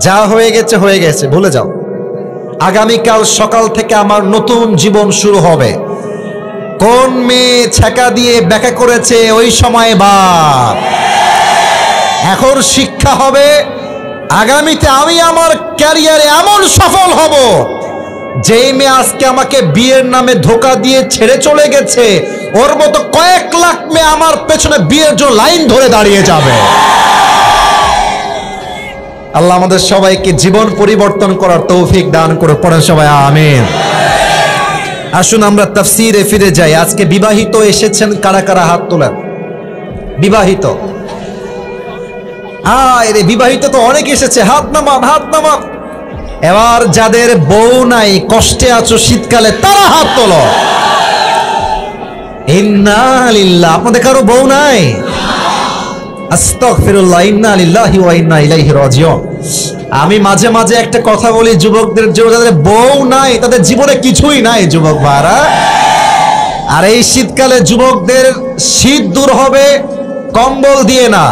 যা হয়ে গেছে, ভুলে যাও। আগামীকাল সকাল থেকে আমার নতুন জীবন শুরু হবে। কোন মেয়ে ছ্যাঁকা দিয়ে ব্যাকা করেছে ওই সময় বাপ। এখন শিক্ষা হবে, আগামীতে আমি আমার ক্যারিয়ারে এমন সফল হব, যেই মেয়ে আজকে আমাকে বিয়ের নামে ধোকা দিয়ে ছেড়ে চলে গেছে, ওর মতো কয়েক লাখ মেয়ে আমার পেছনে বিয়ের জন্য লাইন ধরে দাঁড়িয়ে যাবে। আল্লাহ আমাদের সবাইকে জীবন পরিবর্তন করার তৌফিক দান করে। পড়েন সবাই আমিন। আসুন আমরা তাফসীরে ফিরে যাই। আজকে বিবাহিত এসেছেন কারা কারা হাত তোলেন? বিবাহিত, আরে বিবাহিত তো অনেক এসেছে, হাত নামান, হাত নামান। এবার যাদের বউ নাই, কষ্টে আছো শীতকালে, তারা হাত তোলো। ইন্না লিল্লাহ। আপনাদের কারো বউ নাই? আস্তাগফিরুল্লাহ, ইন্না লিল্লাহি ওয়া ইন্না ইলাইহি রাজিউন। আমি মাঝে মাঝে একটা কথা বলি যুবকদের, যাদের বউ নাই তাদের জীবনে কিছুই নাই যুবক ভাইরা। আর এই শীতকালে যুবকদের শীত দূর হবে কম্বল দিয়ে না,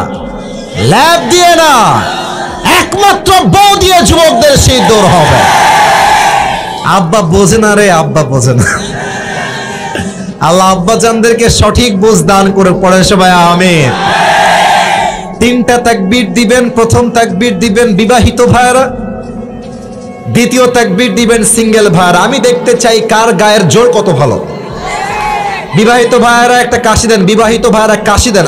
ল্যাব দিয়ে না, একমাত্র বউ দিয়ে যুবকদের শীত দূর হবে। আব্বা বোঝে না রে, আব্বা বোঝে না। আল্লাহ আব্বা জানদেরকে সঠিক বুঝ দান করে। পড়েন সবাই আমিন। তিনটা তাকবীর দিবেন। প্রথম তাকবীর দিবেন বিবাহিত ভাইরা, দ্বিতীয় তাকবীর দিবেন সিঙ্গেল ভাইরা। আমি দেখতে চাই কার গায়ের জোর কত ভালো। বিবাহিত ভাইরা একটা কাশি দেন, বিবাহিত ভাইরা কাশি দেন।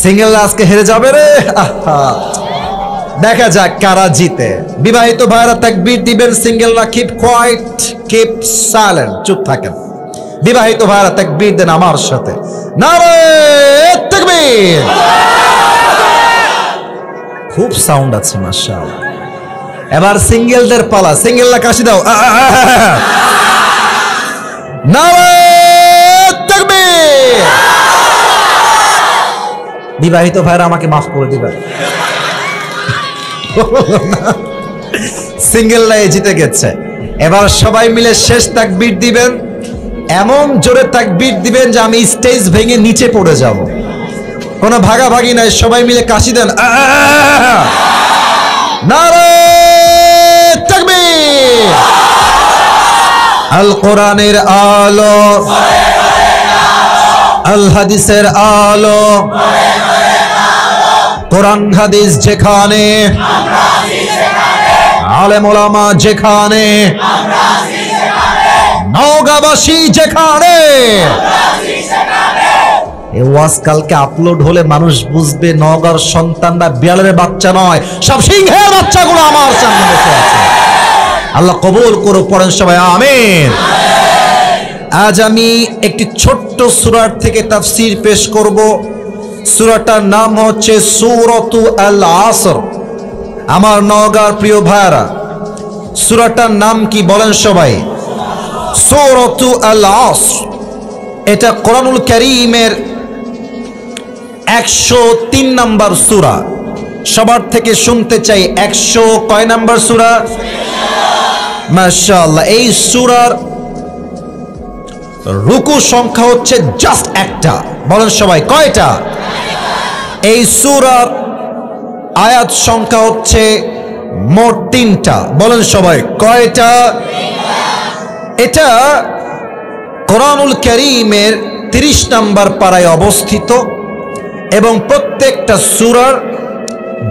সিঙ্গেল আজকে হেরে যাবে রে। দেখা যাক কারা জিতে। বিবাহিত ভাইরা তাকবীর দিবেন, সিঙ্গেলরা কিপ কোয়াইট, কিপ সাইলেন্ট, চুপ থাকেন। বিবাহিত ভাইরা তাকবীর দেন আমার সাথে, নারে তাকবীর। খুব সাউন্ড আছে মাশাআল্লাহ। এবার সিঙ্গেলদের পালা, সিঙ্গেলরা কাশি দাও। নারে তাকবীর। বিবাহিত ভাইরা আমাকে মাফ করে দিবেন। সিঙ্গেলরাই জিতে গেছে। এবার সবাই মিলে শেষ তাকবীর দিবেন, এমন জোরে তাকবীর দিবেন যে আমি স্টেজ ভেঙে নিচে পড়ে যাব। কোনো ভাগাভাগি নাই, সবাই মিলে কাশি দেন। নারে তাকবীর। আল কোরআনের আলো, আল হাদিসের আলো, কোরআন হাদিস যেখানে, আলেম ওলামা যেখানে, নওগাঁবাসী যেখানে। এই ওয়াজ কালকে আপলোড হলে মানুষ বুঝবে নওগাঁর সন্তানরা বিড়ালের বাচ্চা নয়, সব সিংহের বাচ্চাগুলো আমার সামনে বসে আছে। আল্লাহ কবুল করো। পড়েন সবাই আমিন। আজ আমি একটি ছোট্ট সূরার থেকে তাফসীর পেশ করব। সূরাটার নাম হচ্ছে সূরাতু আল আসর। আমার নওগাঁর প্রিয় ভাইরা, সূরাটার নাম কি বলেন সবাই? সূরাতু আল আসর। এটা কোরআনুল কারীমের 103 নম্বর সূরা। সবার থেকে শুনতে চাই 100 কয় নাম্বার সূরা? মাশাআল্লাহ। এই সূরার রুকু সংখ্যা হচ্ছে জাস্ট একটা। বলেন সবাই কয়টা? এই সূরার আয়াত সংখ্যা হচ্ছে মোট 3টা। বলেন সবাই কয়টা? এটা কোরআনুল কারীমের 30 নম্বর পারায় অবস্থিত এবং প্রত্যেকটা সূরার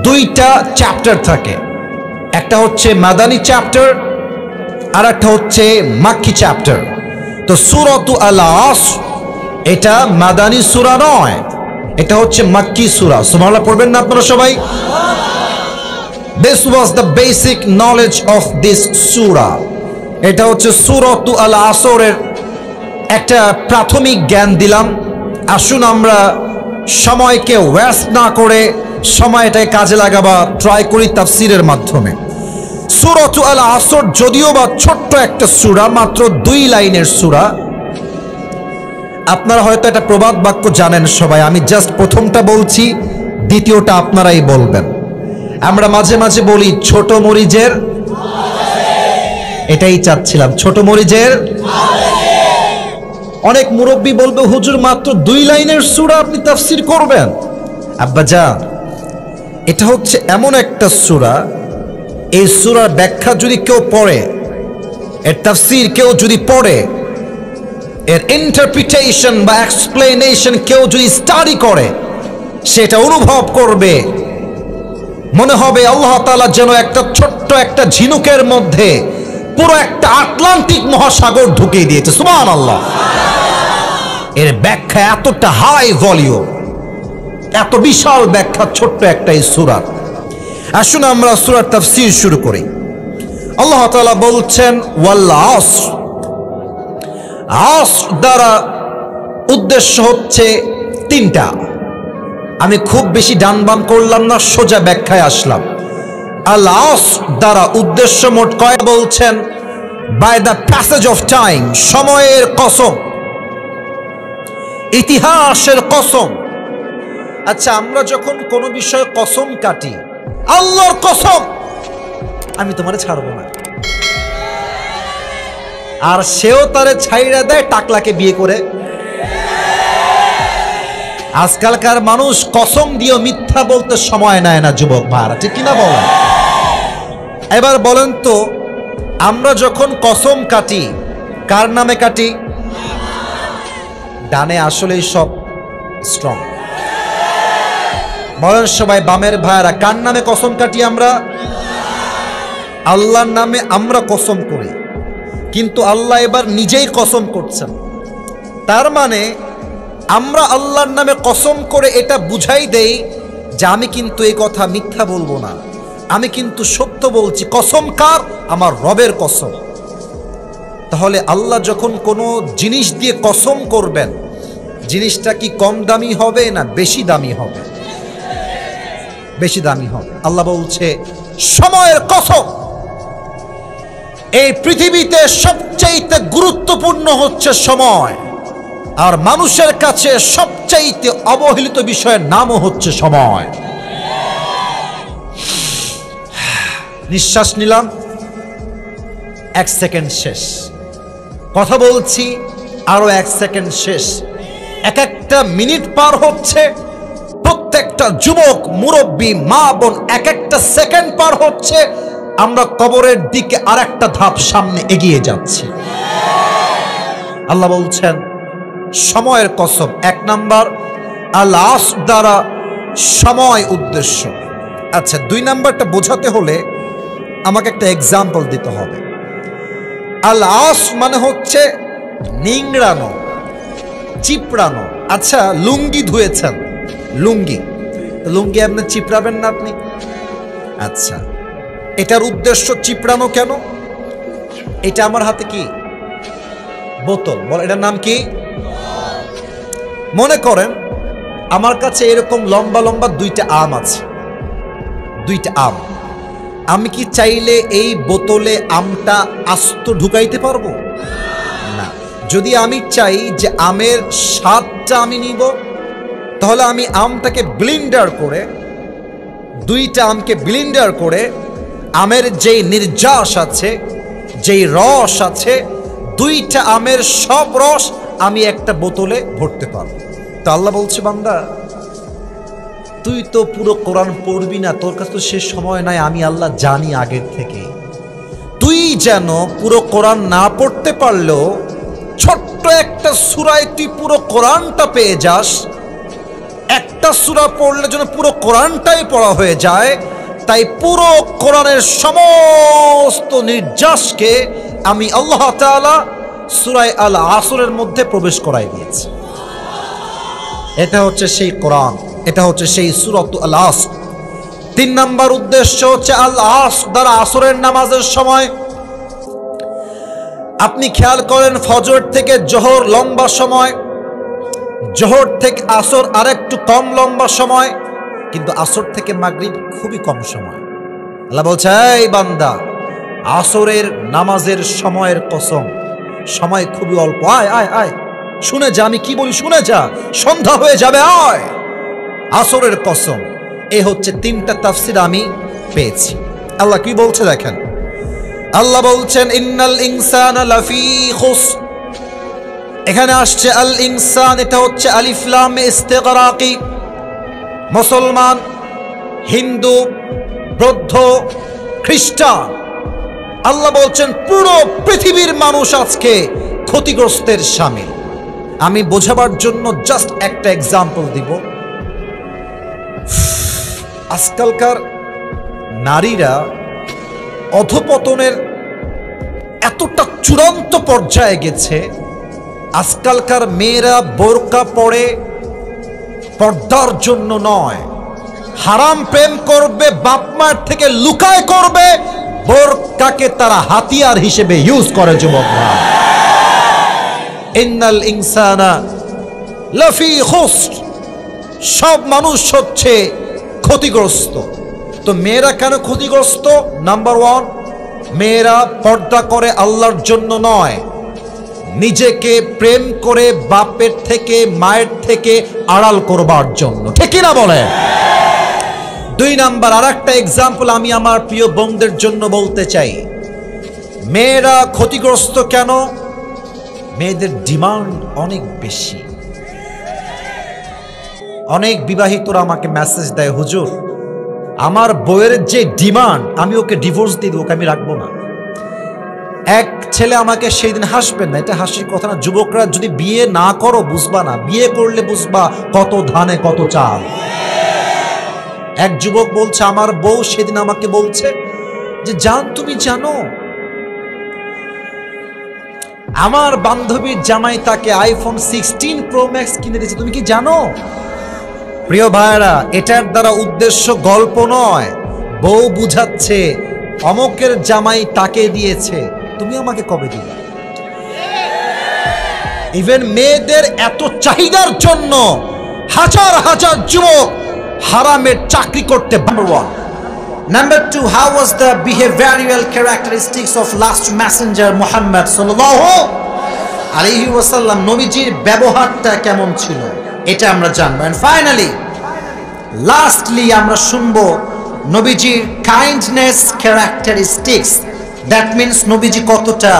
2টা চ্যাপ্টার থাকে। একটা হচ্ছে মাদানী চ্যাপ্টার আর একটা হচ্ছে মাক্কি চ্যাপ্টার। তো সূরাতু আল আসর এটা মাদানী সূরা নয়, এটা হচ্ছে মাক্কি সূরা। সুবহানাল্লাহ পড়বেন না আপনারা সবাই? This was the basic knowledge of this surah. এটা হচ্ছে সূরাতু আল আসরের একটা প্রাথমিক জ্ঞান দিলাম। আসুন আমরা সময়কে ওয়েস্ট না করে সময়টাকে কাজে লাগাবার ট্রাই করি তাফসীরের মাধ্যমে। সূরাতু আল আসর যদিও বা ছোট্ট একটা সূরা, মাত্র 2 লাইনের সূরা। আপনারা হয়তো এটা প্রবাদ বাক্য জানেন সবাই, আমি জাস্ট প্রথমটা বলছি, দ্বিতীয়টা আপনারাই বলবেন। আমরা মাঝে মাঝে বলি ছোট মরিচের, এটাই চাচ্ছিলাম, ছোট মরিচের। অনেক মুরব্বী বলবে হুজুর মাত্র 2 লাইনের সূরা আপনি তাফসীর করবেন। আব্বাজান এটা হচ্ছে এমন একটা সূরা, এই সূরার ব্যাখ্যা যদি কেউ পড়ে, এর তাফসীর কেউ যদি পড়ে, এর ইন্টারপ্রিটেশন বা এক্সপ্লেনেশন কেউ যদি স্টাডি করে, সেটা অনুভব করবে মনে হবে আল্লাহ তাআলা যেন একটা ছোট্ট একটা ঝিনুকের মধ্যে পুরো একটা আটলান্টিক মহাসাগর ঢুকিয়ে দিয়েছে। সুবহানাল্লাহ। এর ব্যাখ্যা এতটা হাই ভলিউম, এত বিশাল ব্যাখ্যা ছোট্ট একটা এই সূরা। আসুন আমরা সূরার তাফসীর শুরু করি। আল্লাহ তাআলা বলছেন ওয়াল আসর, আসর দ্বারা উদ্দেশ্য হচ্ছে তিনটা। আমি খুব বেশি ডান বাম করলাম না, সোজা ব্যাখ্যায় আসলাম। আল আসর দ্বারা উদ্দেশ্য মোট কয় বলছেন? By the passage of time, সময়ের কসম, ইতিহাসের কসম। আচ্ছা, আমরা যখন কোনো বিষয়ে কসম কাটি, আল্লাহর কসম আমি তোমারে ছাড়বো না, আর সেও তারে ছাইড়া দেয় টাকলাকে বিয়ে করে। আজকালকার মানুষ কসম দিয়েও মিথ্যা বলতে সময় নেয় না যুবক ভাইরা, ঠিক কিনা বলেন? এবার বলেন তো, আমরা যখন কসম কাটি কার নামে কাটি? ডানে আসলেই সব স্ট্রং। বলেন সবাই, বামের ভাইরা, কার নামে কসম কাটি আমরা? আল্লাহর নামে আমরা কসম করি, কিন্তু আল্লাহ এবার নিজেই কসম করছেন। তার মানে আমরা আল্লাহর নামে কসম করে এটা বুঝাই দেই যে আমি কিন্তু এই কথা মিথ্যা বলবো না, আমি কিন্তু সত্য বলছি। কসম কার? আমার রবের কসম। তাহলে আল্লাহ যখন কোনো জিনিস দিয়ে কসম করবেন, জিনিসটা কি কম দামি হবে না বেশি দামি হবে? বেশি দামি হবে। আল্লাহ বলছে সময়ের কসম। এই পৃথিবীতে সবচাইতে গুরুত্বপূর্ণ হচ্ছে সময়, আর মানুষের কাছে সবচাইতে অবহেলিত বিষয়ের নামও হচ্ছে সময়। নিঃশ্বাস নিলাম, 1 সেকেন্ড শেষ। কথা বলছি, আরো 1 সেকেন্ড শেষ। এক একটা মিনিট পার হচ্ছে, প্রত্যেকটা যুবক মুরব্বী মা বোন এক একটা সেকেন্ড পার হচ্ছে, আমরা কবরের দিকে আর একটা ধাপ সামনে এগিয়ে যাচ্ছি। আল্লাহ বলছেন সময়ের কসম। 1 নাম্বার আল আসর দ্বারা সময় উদ্দেশ্য। আচ্ছা, 2 নাম্বারটা বোঝাতে হলে আমাকে একটা এক্সাম্পল দিতে হবে। আল আসর মানে হচ্ছে নিংড়ানো, চিপড়ানো। আচ্ছা, লুঙ্গি ধুয়েছেন, লুঙ্গি লুঙ্গি আপনি চিপড়াবেন না আপনি? আচ্ছা, এটার উদ্দেশ্য চিপড়ানো কেন? এটা আমার হাতে কি? বোতল। বল, এটার নাম কি? মনে করেন আমার কাছে এরকম লম্বা লম্বা 2টা আম আছে, 2টা আম। আমি কি চাইলে এই বোতলে আমটা আস্ত ঢুকাইতে পারবো না? যদি আমি চাই যে আমের স্বাদটা আমি নিব, তাহলে আমি আমটাকে ব্লেন্ডার করে, 2টা আমকে ব্লেন্ডার করে আমের যেই নির্যাস আছে, যেই রস আছে, 2টা আমের সব রস আমি একটা বোতলে ভরতে পারবো। তো আল্লাহ বলছে, বান্দা তুই তো পুরো কোরআন পড়বি না, তোর কাছে তো সে সময় নাই, আমি আল্লাহ জানি আগের থেকে। তুই যেন পুরো কোরআন না পড়তে পারলেও ছোট্ট একটা সূরায় তুই পুরো কোরআনটা পেয়ে যাস। একটা সূরা পড়লে যেন পুরো কোরআনটাই পড়া হয়ে যায়। তাই পুরো কোরআনের সমস্ত নির্যাসকে আমি আল্লাহ তাআলা সূরা আল আসরের মধ্যে প্রবেশ করাই দিয়েছি। এটা হচ্ছে সেই কোরআন, এটা হচ্ছে সেই সূরাত আল আসর। 3 নাম্বার উদ্দেশ্য হচ্ছে আল আসর দ্বারা আসরের নামাজের সময়। আপনি খেয়াল করেন, ফজর থেকে জোহর লম্বা সময়, জোহর থেকে আসর আরেকটু কম লম্বা সময়, কিন্তু আসর থেকে মাগরিব খুবই কম সময়। আল্লাহ বলছে, এই বান্দা, আসরের নামাজের সময়ের কসম, সময় খুবই অল্প। আয় আয় আয়, শুনে যা আমি কি বলি, শুনে যা, সন্ধ্যা হয়ে যাবে, আয়। আসরের কসম। এ হচ্ছে 3টা তাফসীর আমি পেয়েছি। আল্লাহ কি বলছে দেখেন, আল্লাহ বলছেন ইন্নাল ইনসানা লাফি খুসর। এখানে আসছে আল ইনসান, এটা হচ্ছে আলিফ লাম ইস্তিগরাকি। মুসলমান হিন্দু, বৌদ্ধ, খ্রিস্টান, আল্লাহ বলছেন পুরো পৃথিবীর মানুষ আজকে ক্ষতিগ্রস্তের শামিল। আমি বোঝাবার জন্য জাস্ট একটা এক্সাম্পল দিব। আজকালকার নারীরা অধপতনের এতটা চূড়ান্ত পর্যায়ে গেছে, আজকালকার মেয়েরা বোরকা পরে পর্দার জন্য নয়, হারাম প্রেম করবে, বাপ মার থেকে লুকায় করবে, বোরকাকে তারা হাতিয়ার হিসেবে ইউজ করে। যুবকরা, ইন্নাল ইনসানা লাফি খুসর, সব মানুষ হচ্ছে ক্ষতিগ্রস্ত। তো মেয়েরা কেন ক্ষতিগ্রস্ত? নাম্বার ওয়ান, মেয়েরা পর্দা করে আল্লাহর জন্য নয়, নিজেকে প্রেম করে বাপের থেকে মায়ের থেকে আড়াল করবার জন্য। ঠিক না বলে? দুই নাম্বার, আর একটা এক্সাম্পল আমি আমার প্রিয় বোনদের জন্য বলতে চাই। মেয়েরা ক্ষতিগ্রস্ত কেন? মেয়েদের ডিমান্ড অনেক বেশি। অনেক বিবাহিতরা আমাকে মেসেজ দেয়, হুজুর আমার বউয়ের যে ডিমান্ড, আমি ওকে ডিভোর্স দিয়ে দেবো, ওকে আমি রাখবো না। এক ছেলে আমাকে সেই দিন, হাসবেন না, এটা হাসির কথা না, যুবকরা যদি বিয়ে না করো বুঝবা না, বিয়ে করলে বুঝবা কত ধানে কত চাল। এক যুবক বলছে, আমার বউ সেদিন আমাকে বলছে যে জান তুমি জানো আমার বান্ধবীর জামাই তাকে আইফোন 16 প্রো ম্যাক্স কিনে দিয়েছে, তুমি কি জানো? প্রিয় ভাইরা, এটার দ্বারা উদ্দেশ্য গল্প নয়, বউ বুঝাচ্ছে অমকের জামাই তাকে দিয়েছে, তুমি আমাকে কবে দিবে? ইভেন মেয়েদের এত চাহিদার জন্য হাজার হাজার যুবক হারামের চাকরি করতে। Number 2, how was the behavioral characteristics of last messenger Muhammad sallallahu alaihi wasallam? নবীজির ব্যবহারটা কেমন ছিল এটা আমরা জানবো। And finally, lastly আমরা শুনবো নবীজির কাইন্ডনেস ক্যারেক্টারিস্টিক্স। দ্যাট মিন্স নবীজি কতটা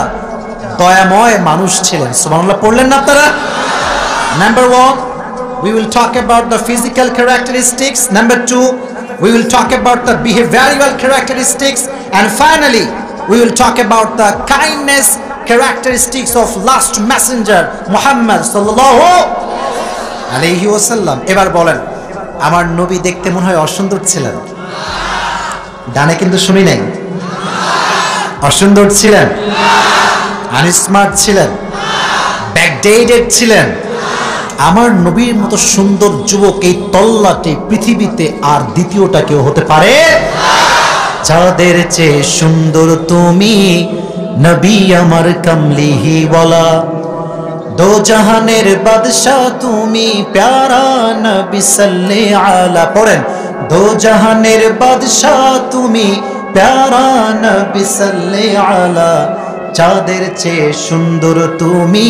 দয়াময় মানুষ ছিলেন। সুবহানাল্লাহ পড়লেন না আপনারা? Number 1, we will talk about the physical characteristics. Number 2, we will talk about the behavioral characteristics. And finally, we will talk about the kindness characteristics of last messenger Muhammad sallallahu alaihi wasallam. এবার বলেন, আমার নবী দেখতে মনে হয় অসুন্দর ছিলেন? ডানে কিন্তু শুনি নাই। অসুন্দর ছিলেন? আনস্মার্ট ছিলেন? ব্যাকডেটেড ছিলেন? আমার নবীর মতো সুন্দর যুবক এই তল্লাটে পৃথিবীতে আর দ্বিতীয়টা কেউ হতে পারে? যাদের চেয়ে সুন্দর তুমি নবী আমার কামলিহি ওয়ালা, দো জাহানের বাদশাহ তুমি প্যারা নবী সাল্লাল্লাহু আলা। পড়েন, দো জাহানের বাদশাহ তুমি প্যারা নবী সাল্লাল্লাহু আলা, যাদের চেয়ে সুন্দর তুমি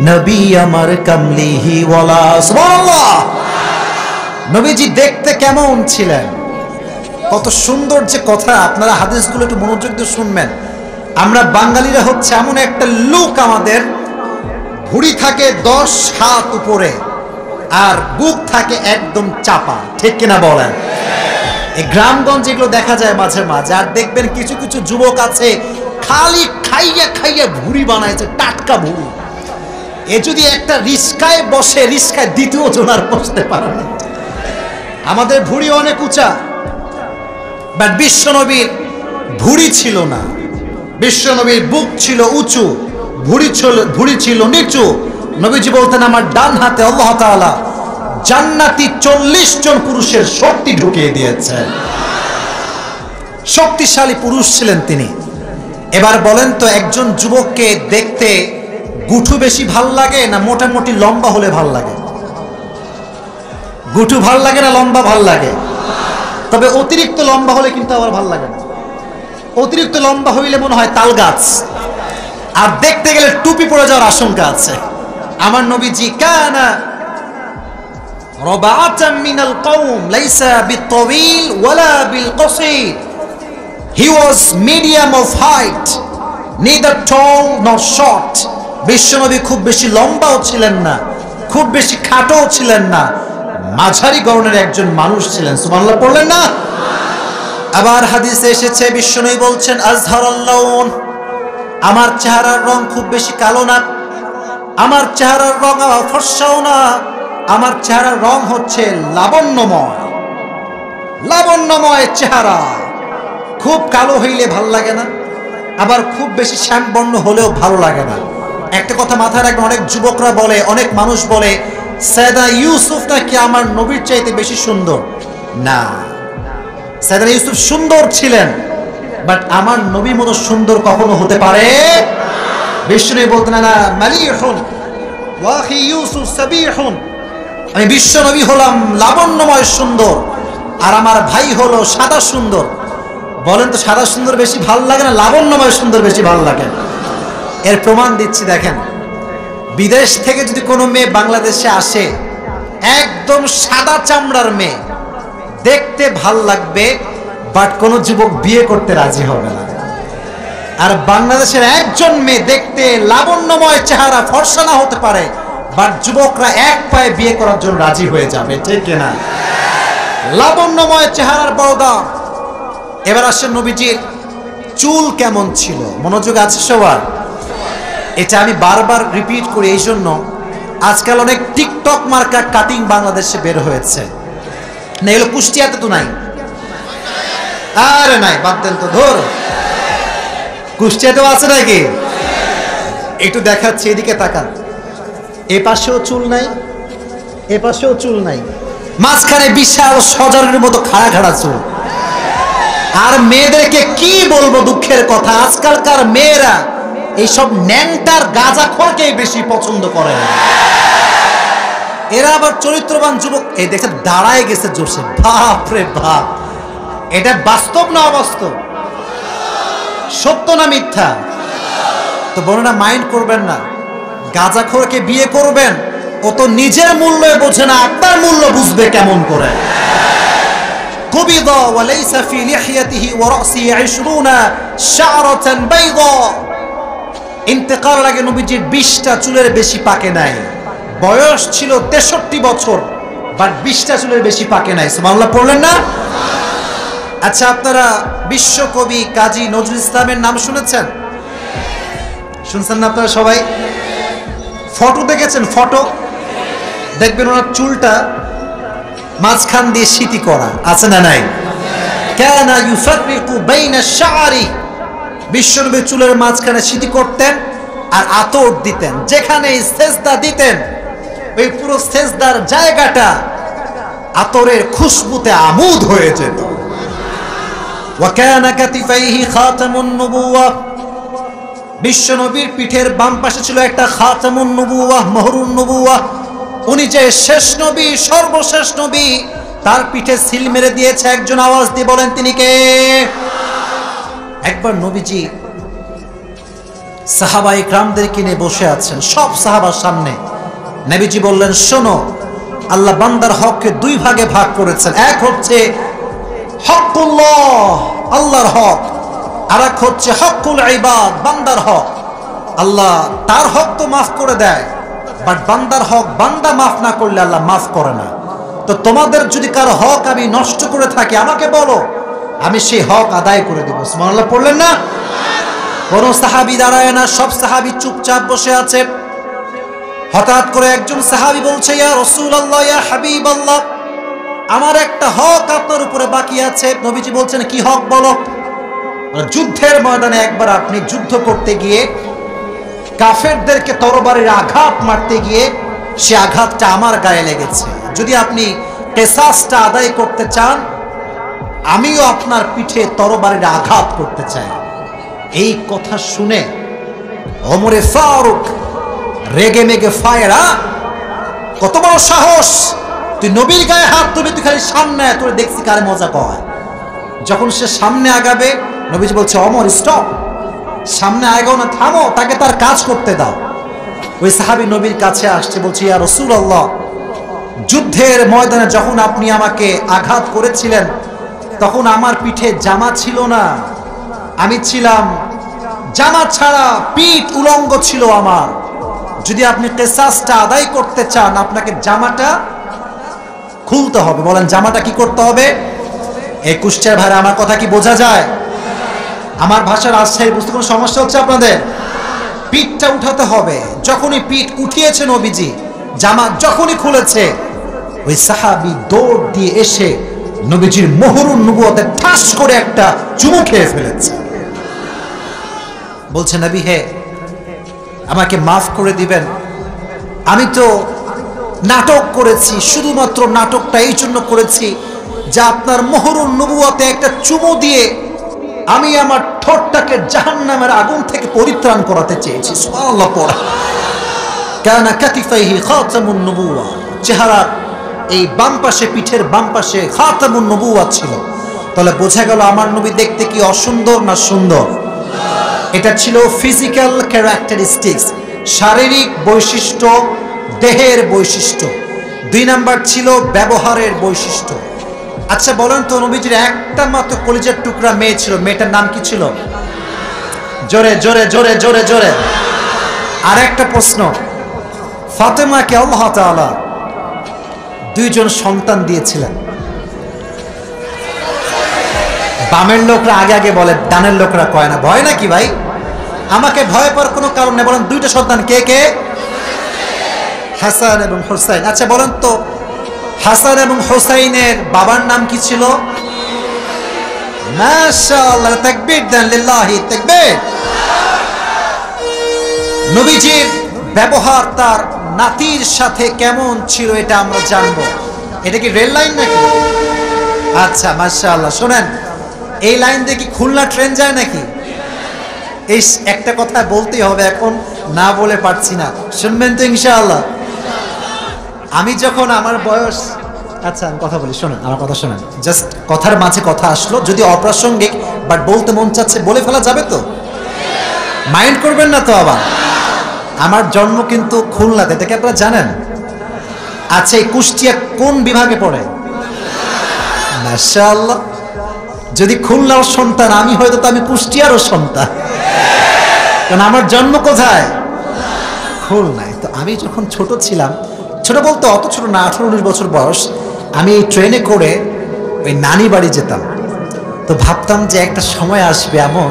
নবী আমার কামলিহি ওয়ালা। সুবহানাল্লাহ। নবীজি দেখতে কেমন ছিলেন? কত সুন্দর যে কথা, আপনারা হাদিসগুলো একটু মনোযোগ দিয়ে শুনবেন। আমরা বাঙালিরা হচ্ছে এমন একটা লোক, আমাদের ভুঁড়ি থাকে 10 হাত উপরে আর বুক থাকে একদম চাপা। ঠিক কিনা বলেন? এই গ্রামগঞ্জ এগুলো দেখা যায় মাঝে মাঝে। আর দেখবেন কিছু কিছু যুবক আছে খালি খাইয়া খাইয়া ভুঁড়ি বানাইছে, টাটকা ভুঁড়ি। এ যদি একটা রিস্কায় বসে, রিস্কায় দ্বিতীয় জনার বসতে পারে না। আমাদের ভুঁড়ি অনেক উঁচা, বাট বিশ্বনবীর ভুঁড়ি ছিল না। বিশ্বনবীর বুক ছিল উঁচু, ভুঁড়ি ছিল নিচু। নবীজি বলতেন, আমার ডান হাতে আল্লাহ তাআলা জান্নাতি 40 জন পুরুষের শক্তি ঢুকিয়ে দিয়েছেন। শক্তিশালী পুরুষ ছিলেন তিনি। এবার বলেন তো, একজন যুবককে দেখতে গুঠু বেশি ভাল লাগে না মোটামুটি লম্বা হলে ভাল লাগে? গুঠু ভাল লাগে না লম্বা ভাল লাগে? তবে অতিরিক্ত লম্বা হলে কিন্তু আবার ভাল লাগে না। অতিরিক্ত লম্বা হইলে মনে হয় তাল গাছ, আর দেখতে গেলে টুপি পড়ে যাওয়ার আশঙ্কা আছে। আমার নবীজি কানা রাবাআতাম মিনাল কওম লাইসা বিত-তাওয়িল ওয়ালা বিল-কসীর। He was medium of height, neither tall nor short. বিশ্বনবী খুব বেশি লম্বাও ছিলেন না, খুব বেশি খাটোও ছিলেন না, মাঝারি গড়নের একজন মানুষ ছিলেন। সুবহানাল্লাহ পড়লেন না? আবার হাদিসে এসেছে বিশ্বনবী বলছেন আজহারাল লাউন, আমার চেহারার রং খুব বেশি কালো না, আমার চেহারার রং আবার ফর্সাও না, আমার চেহারার রং হচ্ছে লাবণ্যময়। লাবণ্যময় চেহারা, খুব কালো হইলে ভালো লাগে না, আবার খুব বেশি শ্যামবর্ণ হলেও ভালো লাগে না। একটা কথা মাথায় রাখবেন, অনেক যুবকরা বলে, অনেক মানুষ বলে সাইয়েদনা ইউসুফ নাকি আমার নবীর চাইতে বেশি সুন্দর। না, সাইয়েদনা ইউসুফ সুন্দর ছিলেন, বাট আমার নবীর মতো সুন্দর কখনো হতে পারে। বিশ্বনবী বলতেন না মালিহুন ওয়া আখি ইউসুফ সাবিহুন, আমি বিশ্বনবী হলাম লাবণ্যময় সুন্দর, আর আমার ভাই হলো সাদা সুন্দর। বলেন তো সাদা সুন্দর বেশি ভালো লাগে না লাবণ্যময় সুন্দর বেশি ভালো লাগে? এর প্রমাণ দিচ্ছি, দেখেন বিদেশ থেকে যদি কোনো মেয়ে বাংলাদেশে আসে, একদম সাদা চামড়ার মেয়ে, দেখতে ভাল লাগবে, বাট কোনো যুবক বিয়ে করতে রাজি হবে না। আর বাংলাদেশের একজন মেয়ে দেখতে লাবণ্যময় চেহারা, ফর্সা না হতে পারে, বাট যুবকরা এক পায়ে বিয়ে করার জন্য রাজি হয়ে যাবে, ঠিক কিনা? লাবণ্যময় চেহারার বড় দাম। এবার আসেন নবীজির চুল কেমন ছিল, মনোযোগ আছে সবার? এটা আমি বারবার রিপিট করি এই জন্য, আজকাল অনেক টিকটক মার্কা কাটিং বাংলাদেশে বের হয়েছে। না এগুলো কুষ্টিয়াতে তো নাই? আরে নাই, বাদ দেন তো, ধর কুষ্টিয়াতেও আছে নাকি? একটু দেখাচ্ছি, এদিকে তাকান, এ পাশেও চুল নাই, এ পাশেও চুল নাই, মাঝখানে বিশাল সজারের মতো খাড়া খাড়া চুল। আর মেয়েদেরকে কি বলবো, দুঃখের কথা, আজকালকার মেয়েরা এইসব ন্যাংটার গাঁজাখোরকেই বেশি পছন্দ করে। এরা আবার চরিত্রবান যুবক, এই দেখে দাঁড়ায় গেছে জোশে, বাপ রে বাপ। এটা বাস্তব না অবাস্তব? সত্য না মিথ্যা? তো বোনেরা মাইন্ড করবেন না, গাঁজাখোরকে বিয়ে করবেন, ও তো নিজের মূল্য বোঝে না, আপনার মূল্য বুঝবে কেমন করে? কুবিদা ওয়া লাইসা ফি লিহিয়াতিহি ওয়া রাসিহি 20 শা'রাতান বাইদা। ইন্তেকাল লাগে নবীজির 20টা চুলের বেশি পাকে নাই। বয়স ছিল 63 বছর, বাট 20টা চুলের বেশি পাকে নাই। সুবহানাল্লাহ পড়লেন না? আচ্ছা, আপনারা বিশ্বকবি কাজী নজরুল ইসলামের নাম শুনেছেন? শুনছেন না আপনারা সবাই? ফটো দেখেছেন? ফটো দেখবেন ওনার চুলটা মাঝখান দিয়ে সিটি করা আছে না নাই? কানা ইউফাররিকু বাইনা শা'রি, বিশ্বনবী চুলের মাঝখানে সিটি করতেন আর আতর দিতেন, যেখানে সেজদা দিতেন ওই পুরো সেজদার জায়গাটা আতরের খুশবুতে আমোদ হয়ে যেত। ওয়া কানা কাতিফাইহি খাতামুন নবুওয়াহ, বিশ্বনবীর পিঠের বাম পাশে ছিল একটা খাতামুন নবুওয়াহ, মোহরুন নবুওয়াহ। উনি যে শেষ নবী, সর্বশেষ নবী, তার পিঠে সিল মেরে দিয়েছে একজন। আওয়াজ দিয়ে বলেন তিনি কে? একবার নবীজি সাহাবায়ে ইকরামদেরকে নিয়ে বসে আছেন, সব সাহাবার সামনে। নবীজি বললেন, শোনো, আল্লাহ বান্দার হককে দুই ভাগে ভাগ করেছেন। এক হচ্ছে হকুল্লাহ, আল্লাহর হক, আর এক হচ্ছে হকুল ইবাদ, বান্দার হক। আল্লাহ তার হক তো মাফ করে দেয়, বাট বান্দার হক বান্দা মাফ না করলে আল্লাহ মাফ করে না। তো তোমাদের যদি কারো হক আমি নষ্ট করে থাকি, আমাকে বলো, আমি সেই হক আদায় করে দেবো। সুবহানাল্লাহ পড়লেন না? কোন সাহাবী দাঁড়ায় না, সব সাহাবী চুপচাপ বসে আছে। হঠাৎ করে একজন সাহাবী বলছে, ইয়া রাসূলুল্লাহ, ইয়া হাবিবাল্লাহ, আমার একটা হক আপনার উপরে বাকি আছে। নবীজি বলছেন, কি হক বলো? যুদ্ধের ময়দানে একবার আপনি যুদ্ধ করতে গিয়ে কাফেরদেরকে তরবারির আঘাত মারতে গিয়ে সে আঘাতটা আমার গায়ে লেগেছে। যদি আপনি কিসাসটা আদায় করতে চান, আমিও আপনার পিঠে তরবারির আঘাত করতে চাই। এই কথা শুনে ওমরে ফারুক রেগে মেগে ফায়রা, কত বড় সাহস, তুই নবীর গায়ে হাত তুলে, তুই খালি সামনে আয়, তোর দেখছি কারে মজা কয়। যখন সে সামনে আগাবে, নবীজি বলছে, ওমর স্টপ, সামনে আগাও না, থামো, তাকে তার কাজ করতে দাও। ওই সাহাবী নবীর কাছে আসছে, বলছে, ইয়া রাসূলুল্লাহ, যুদ্ধের ময়দানে যখন আপনি আমাকে আঘাত করেছিলেন, তখন আমার পিঠে জামা ছিল না, আমি ছিলাম জামা ছাড়া, পিঠ উলঙ্গ ছিল আমার। যদি আপনি কিসাসটা আদায় করতে চান, আপনাকে জামাটা খুলতে হবে। বলেন জামাটা কি করতে হবে? এই কুষ্টিয়ার ভাইরা আমার কথা কি বোঝা যায়? আমার ভাষার রাজশাহী বুঝতে কোনো সমস্যা হচ্ছে আপনাদের? পিঠটা উঠাতে হবে। যখনই পিঠ উঠিয়েছে নবীজি, জামা যখনই খুলেছে, ওই সাহাবী দৌড় দিয়ে এসে নবীজির মোহরুন নবুয়তে ঠাস করে একটা চুমু খেয়ে ফেলেছে। বলছে নবী হে, আমাকে মাফ করে দিবেন, আমি তো নাটক করেছি, শুধুমাত্র নাটকটা এই জন্য করেছি যে আপনার মোহরুন নবুয়তে একটা চুমু দিয়ে আমি আমার ঠোঁটটাকে জাহান্নামের আগুন থেকে পরিত্রাণ করাতে চেয়েছি। সুবহানাল্লাহ পড়া। কানা কাতিফাইহি খাতামুন নবুওয়া, চেহারার এই বাম পাশে, পিঠের বাম পাশে খাতামুন নবুওয়া ছিল। তাহলে বোঝা গেল আমার নবী দেখতে কি অসুন্দর না সুন্দর? এটা ছিল ফিজিক্যাল ক্যারেক্টারিস্টিক্স, শারীরিক বৈশিষ্ট্য, দেহের বৈশিষ্ট্য। 2 নাম্বার ছিল ব্যবহারের বৈশিষ্ট্য। আচ্ছা বলেন তো, নবীজির একটা মাত্র কলিজার টুকরা মেয়ে ছিল, মেয়েটার নাম কি ছিল? জোরে জোরে জোরে জোরে জোরে। আর একটা প্রশ্ন, ফাতেমাকে আল্লাহ তাআলা 2 জন সন্তান দিয়েছিলেন। বামের লোকরা আগে আগে বলে, ডানের লোকরা কয় না। ভয় নাকি ভাই? আমাকে ভয় পাওয়ার কোনো কারণ নেই। বলেন 2টা সন্তান কে কে? হাসান এবং হুসাইন। আচ্ছা বলেন তো, হাসান এবং হুসাইনের বাবার নাম কি ছিল? মাশাআল্লাহ, তাকবীর দেন, লিল্লাহি তাকবীর। নবীজির ব্যবহার তার নাতির সাথে কেমন ছিল এটা আমরা জানবো। এটা কি রেল লাইন নাকি? আচ্ছা মাশাআল্লাহ। শোনেন, এই লাইন দিয়ে কি খুলনা ট্রেন যায় নাকি? এই একটা কথা বলতেই হবে, এখন না বলে পারছি না, শুনবেন তো ইনশাআল্লাহ? আমি যখন আমার বয়স, আচ্ছা আমি কথা বলি, শোনেন আমার কথা শোনেন, জাস্ট কথার মাঝে কথা আসলো, যদি অপ্রাসঙ্গিক বাট বলতে মন চাচ্ছে বলে ফেলা যাবে তো? মাইন্ড করবেন না তো আবার? আমার জন্ম কিন্তু খুলনাতে, এটা কি আপনারা জানেন? আচ্ছা, এই কুষ্টিয়া কোন বিভাগে পড়ে? মাশাআল্লাহ। যদি খুলনার সন্তান আমি হয়তো, তো আমি কুষ্টিয়ারও সন্তান, কারণ আমার জন্ম কোথায়? খুলনায়। তো আমি যখন ছোট ছিলাম, ছোট বলতে অত ছোট না, 18-19 বছর বয়স, আমি এই ট্রেনে করে ওই নানি বাড়ি যেতাম। তো ভাবতাম যে একটা সময় আসবে এমন,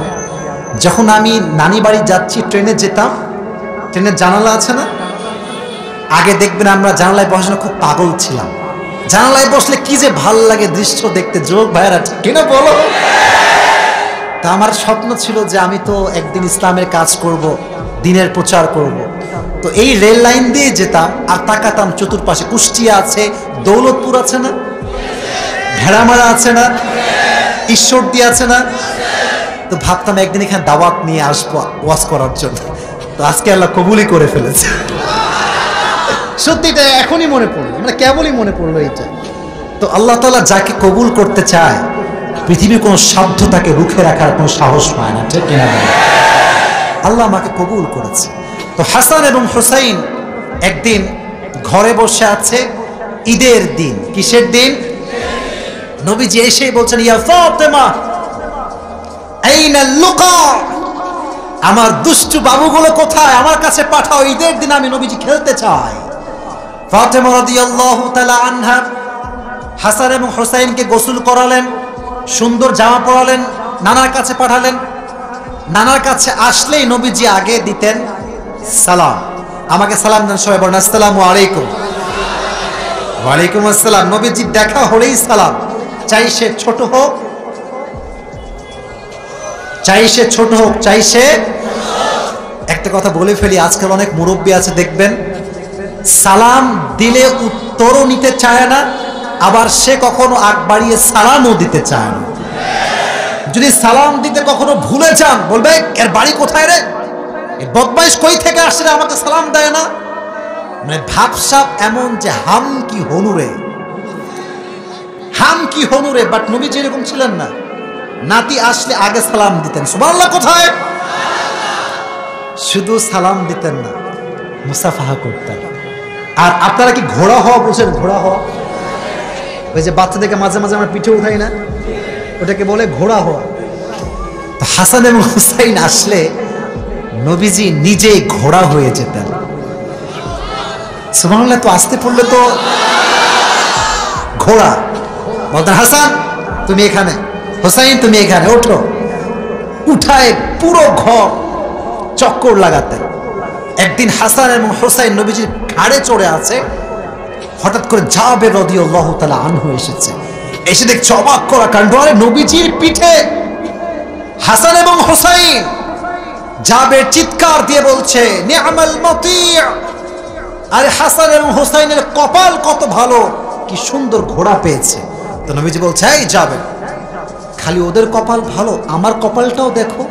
যখন আমি নানি বাড়ি যাচ্ছি, ট্রেনে যেতাম, ট্রেনের জানালা আছে না, আগে দেখবেন আমরা জানালায় বসানো খুব পাগল ছিলাম। জানালায় বসলে কি যে ভাল লাগে দৃশ্য দেখতে, যুবক ভাইয়েরা ঠিক কিনা বলো? তা আমার স্বপ্ন ছিল যে আমি তো একদিন ইসলামের কাজ করব, দ্বীনের প্রচার করব। তো এই রেল লাইন দিয়ে যেতাম আর তাকাতাম চতুর্পাশে, কুষ্টিয়া আছে, দৌলতপুর আছে না, ভেড়ামারা আছে না, ঈশ্বরদী আছে না। তো ভাবতাম একদিন এখানে দাওয়াত নিয়ে আসবো ওয়াজ করার জন্য। তো আজকে আল্লাহ কবুলই করে ফেলেছে। সত্যি এটা এখনই মনে পড়লো, মানে কেবলই মনে পড়লো এইটা। তো আল্লাহ তাআলা যাকে কবুল করতে চায়, পৃথিবীর কোনো সাধ্য তাকে রুখে রাখার কোনো সাহস পায় না, ঠিক কিনা? আল্লাহ আমাকে কবুল করেছে। তো হাসান এবং হুসাইন একদিন ঘরে বসে আছে, ঈদের দিন। কিসের দিন? নবীজি এসে বলছেন, ইয়া ফাতেমা আইনা লুকা, আমার দুষ্টু বাবুগুলো কোথায়? আমার কাছে পাঠাও, ঈদের দিন আমি নবীজি খেলতে চাই। ফাতেমা রাদিয়াল্লাহু তাআলা আনহা হাসান এবং হুসাইনকে গোসল করালেন, সুন্দর জামা পরালেন, নানার কাছে পাঠালেন। নানার কাছে আসলেই নবীজি আগে দিতেন সালাম। আমাকে সালাম দেন সবাই, বলেন আসসালামু আলাইকুম। ওয়ালাইকুম আসসালাম। নবীজি দেখা হলেই সালাম, চাই সে ছোট হোক, চাই সে ছোট হোক, চাই সে। একটা কথা বলে ফেলি, আজকাল অনেক মুরব্বী আছে দেখবেন, সালাম দিলে উত্তরও নিতে চায় না, আবার সে কখনো আগ বাড়িয়ে সালামও দিতে চায় না। যদি সালাম দিতে কখনো ভুলে যান, বলবে এর বাড়ি কোথায় রে, এই বদমাইশ কই থেকে আসছে, আমাকে সালাম দেয় না। মানে ভাবসাব এমন যে হাম কি হনুরে, হাম কি হনুরে। বাট নবীজি এরকম ছিলেন না, নাতি আসলে আগে সালাম দিতেন। সুবহানাল্লাহ কোথায়? শুধু সালাম দিতেন না, মুসাফাহা করতেন। আর আপনারা কি ঘোড়া হওয়া বুঝেন? ঘোড়া হওয়া, ওই যে বাচ্চাদেরকে মাঝে মাঝে আমরা পিঠে উঠাই না, ওটাকে বলে ঘোড়া হওয়া। তো হাসান এবং হুসাইন আসলে নবীজি নিজেই ঘোড়া হয়ে যেতেন। সুবহানাল্লাহ। তো আসতে পড়লে তো ঘোড়া। বলতেন হাসান তুমি এখানে, হোসাইন তুমি এখানে, ওঠো। উঠায় পুরো ঘর চক্কর লাগাতেন। একদিন হাসান এবং হোসাইন নবীজির ঘাড়ে চড়ে আছে, হঠাৎ করে জাবের রাদিয়াল্লাহু তাআলা আনহু এসেছে। এসে দেখছে অবাক করা কাণ্ড, আরে নবীজির পিঠে হাসান এবং হোসাইন। জাবের চিৎকার দিয়ে বলছে নি'মাল মাতি', আরে হাসান এবং হোসাইনের কপাল কত ভালো, কি সুন্দর ঘোড়া পেয়েছে। তো নবীজি বলছে এই জাবের, খালি ওদের কপাল ভালো, আমার কপালটাও দেখো।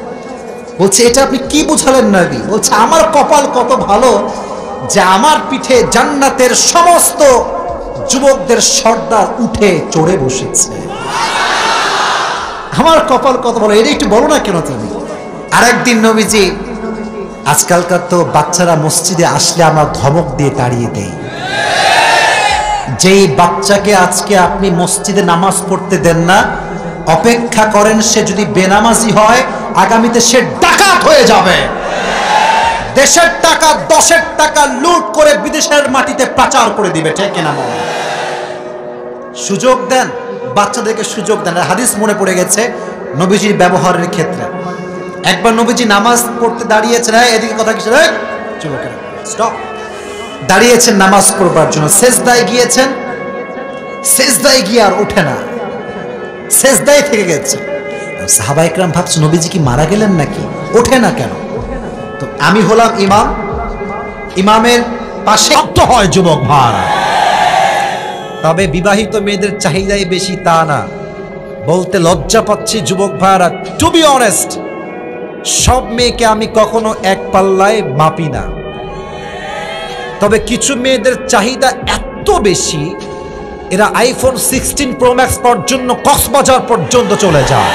বলছে এটা আপনি কি বুঝালেন নবী? বলছে আমার কপাল কত ভালো যে আমার পিঠে জান্নাতের সমস্ত যুবকদের সর্দার উঠে চড়ে বসেছে। আমার কপাল কত ভালো, এটা একটু বলো না কেন তুমি? আরেকদিন নবীজি, আজকালকার তো বাচ্চারা মসজিদে আসলে আমরা ধমক দিয়ে তাড়িয়ে দেই। যেই বাচ্চাকে আজকে আপনি মসজিদে নামাজ পড়তে দেন না, অপেক্ষা করেন সে যদি বেনামাজি হয় আগামীতে সে ডাকাত হয়ে যাবে। দেশের টাকা 10-এর টাকা লুট করে বিদেশের মাটিতে পাচার করে দিবে, ঠিক কিনা বলেন? সুযোগ দেন বাচ্চাদেরকে, সুযোগ দেন। হাদিস মনে পড়ে গেছে নবীজির ব্যবহারের ক্ষেত্রে। একবার নবীজি নামাজ পড়তে দাঁড়িয়েছেন, এদিকে কথা কিছু যুবকেরা স্টপ, দাঁড়িয়েছেন নামাজ পড়বার জন্য, সেজদায় গিয়েছেন, সেজদায় গিয়ে আর ওঠে না, সেজদায় থেকে গেছে। সাহাবা ইকরাম ভাবছে নবীজি কি মারা গেলেন নাকি, ওঠে না কেন? তো আমি হলাম ইমাম, ইমামের পাশে হয় যুবক ভাড়া। তবে বিবাহিত মেয়েদের চাহিদাই বেশি তা না, বলতে লজ্জা পাচ্ছি যুবক ভাইরা। টু বি অনেস্ট, সব মেয়েকে আমি কখনো এক পাল্লায় মাপি না, তবে কিছু মেয়েদের চাহিদা এত বেশি এরা আইফোন 16 প্রো ম্যাক্স পর্যন্ত কক্সবাজার পর্যন্ত চলে যায়।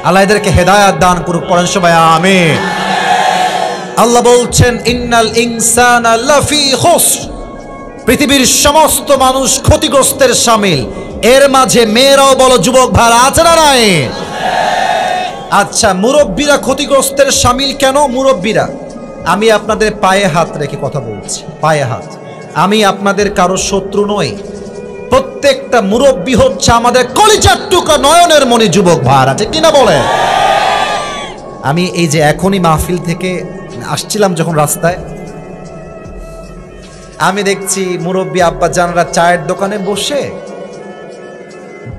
আল্লাহ এদেরকে হেদায়াত দান করুক, পড়েন সবাই আমিন। আল্লাহ বলছেন ইন্নাল ইনসানা লাফি খুসর, পৃথিবীর সমস্ত মানুষ ক্ষতিগ্রস্তের শামিল। এর মাঝে মেয়েরাও বলো যুবক ভাড়া আছে না নাই? আচ্ছা, মুরব্বীরা ক্ষতিগ্রস্তের শামিল কেন? মুরব্বীরা, আমি আপনাদের পায়ে হাত রেখে কথা বলছি, পায়ে হাত। আমি আপনাদের কারো শত্রু নই। প্রত্যেকটা মুরব্বী হচ্ছে আমাদের কলিজার টুকরা, নয়নের মণি যুবক ভাড়া, ঠিক কিনা বলে? আমি এই যে এখনই মাহফিল থেকে আসছিলাম, যখন রাস্তায় আমি দেখছি মুরব্বী আব্বা জানরা চায়ের দোকানে বসে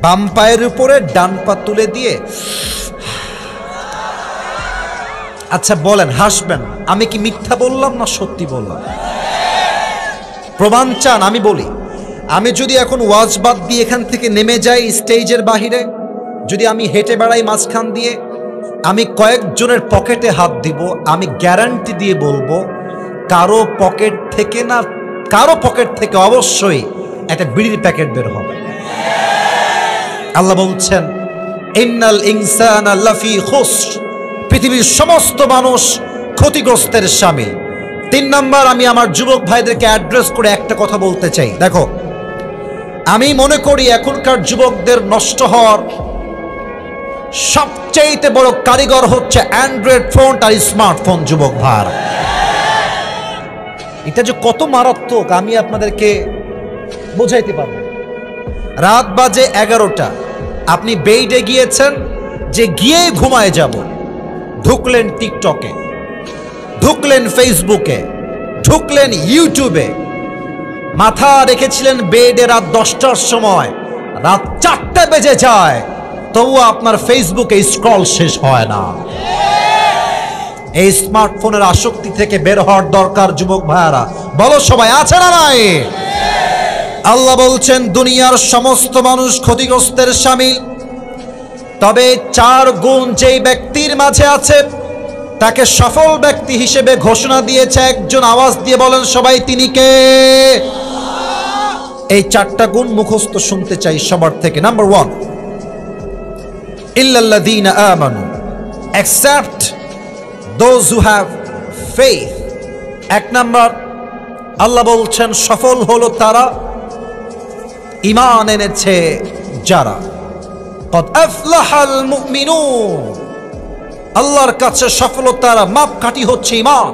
বাম পায়ের উপরে ডান পা তুলে দিয়ে, আচ্ছা বলেন, হাসবেন, আমি কি মিথ্যা বললাম না সত্যি বললাম? প্রমাণ চান? আমি বলি, আমি যদি এখন ওয়াজ বাদ দিয়ে এখান থেকে নেমে যাই স্টেজের বাহিরে, যদি আমি হেঁটে বেড়াই মাঝখান দিয়ে, আমি কয়েকজনের পকেটে হাত দিব, আমি গ্যারান্টি দিয়ে বলবো কারো পকেট থেকে না, কারো পকেট থেকে অবশ্যই একটা বিড়ির প্যাকেট বের হবে। আল্লাহ বলছেন ইন্নাল ইনসানা লাফি খুসর, পৃথিবীর সমস্ত মানুষ ক্ষতিগ্রস্তের শামিল। 3 নাম্বার, আমি আমার যুবক ভাইদেরকে অ্যাড্রেস করে একটা কথা বলতে চাই। দেখো, আমি মনে করি এখনকার যুবকদের নষ্ট হওয়ার সবচেয়ে বড় কারিগর হচ্ছে অ্যান্ড্রয়েড ফোন আর স্মার্টফোন। যুবক ভাই, এটা যে কত মারাত্মক আমি আপনাদেরকে বোঝাইতে পারবো। রাত বাজে 11টা, আপনি বেডে গিয়েছেন, যে গিয়ে ঘুমায় যাব, ঢুকলেন টিকটকে, ঢুকলেন ফেসবুকে, ঢুকলেন ইউটিউবে, মাথা রেখেছিলেন বেডে রাত 10টার সময়, রাত 4টা বেজে যায়, তবু আপনার ফেসবুকে স্ক্রল শেষ হয় না। এই স্মার্টফোনের আসক্তি থেকে বের হওয়ার দরকার যুবক ভাইয়ারা, বলো সবাই আছে না নাই? আল্লাহ বলছেন দুনিয়ার সমস্ত মানুষ ক্ষতিগ্রস্তের শামিল, তবে 4 গুণ যেই ব্যক্তির মাঝে আছে তাকে সফল ব্যক্তি হিসেবে ঘোষণা দিয়েছে একজন। আওয়াজ দিয়ে বলেন সবাই, তিনি কে? এই 4টা গুণ মুখস্থ শুনতে চাই সবার থেকে। নাম্বার 1, ইল্লাল্লাযীনা আমানু, except those who have faith। 1 number, আল্লাহ বলছেন সফল হলো তারা ঈমান এনেছে যারা। قد أفلح المؤمنون, আল্লাহর কাছে সফলতার মাপকাঠি হচ্ছে ঈমান।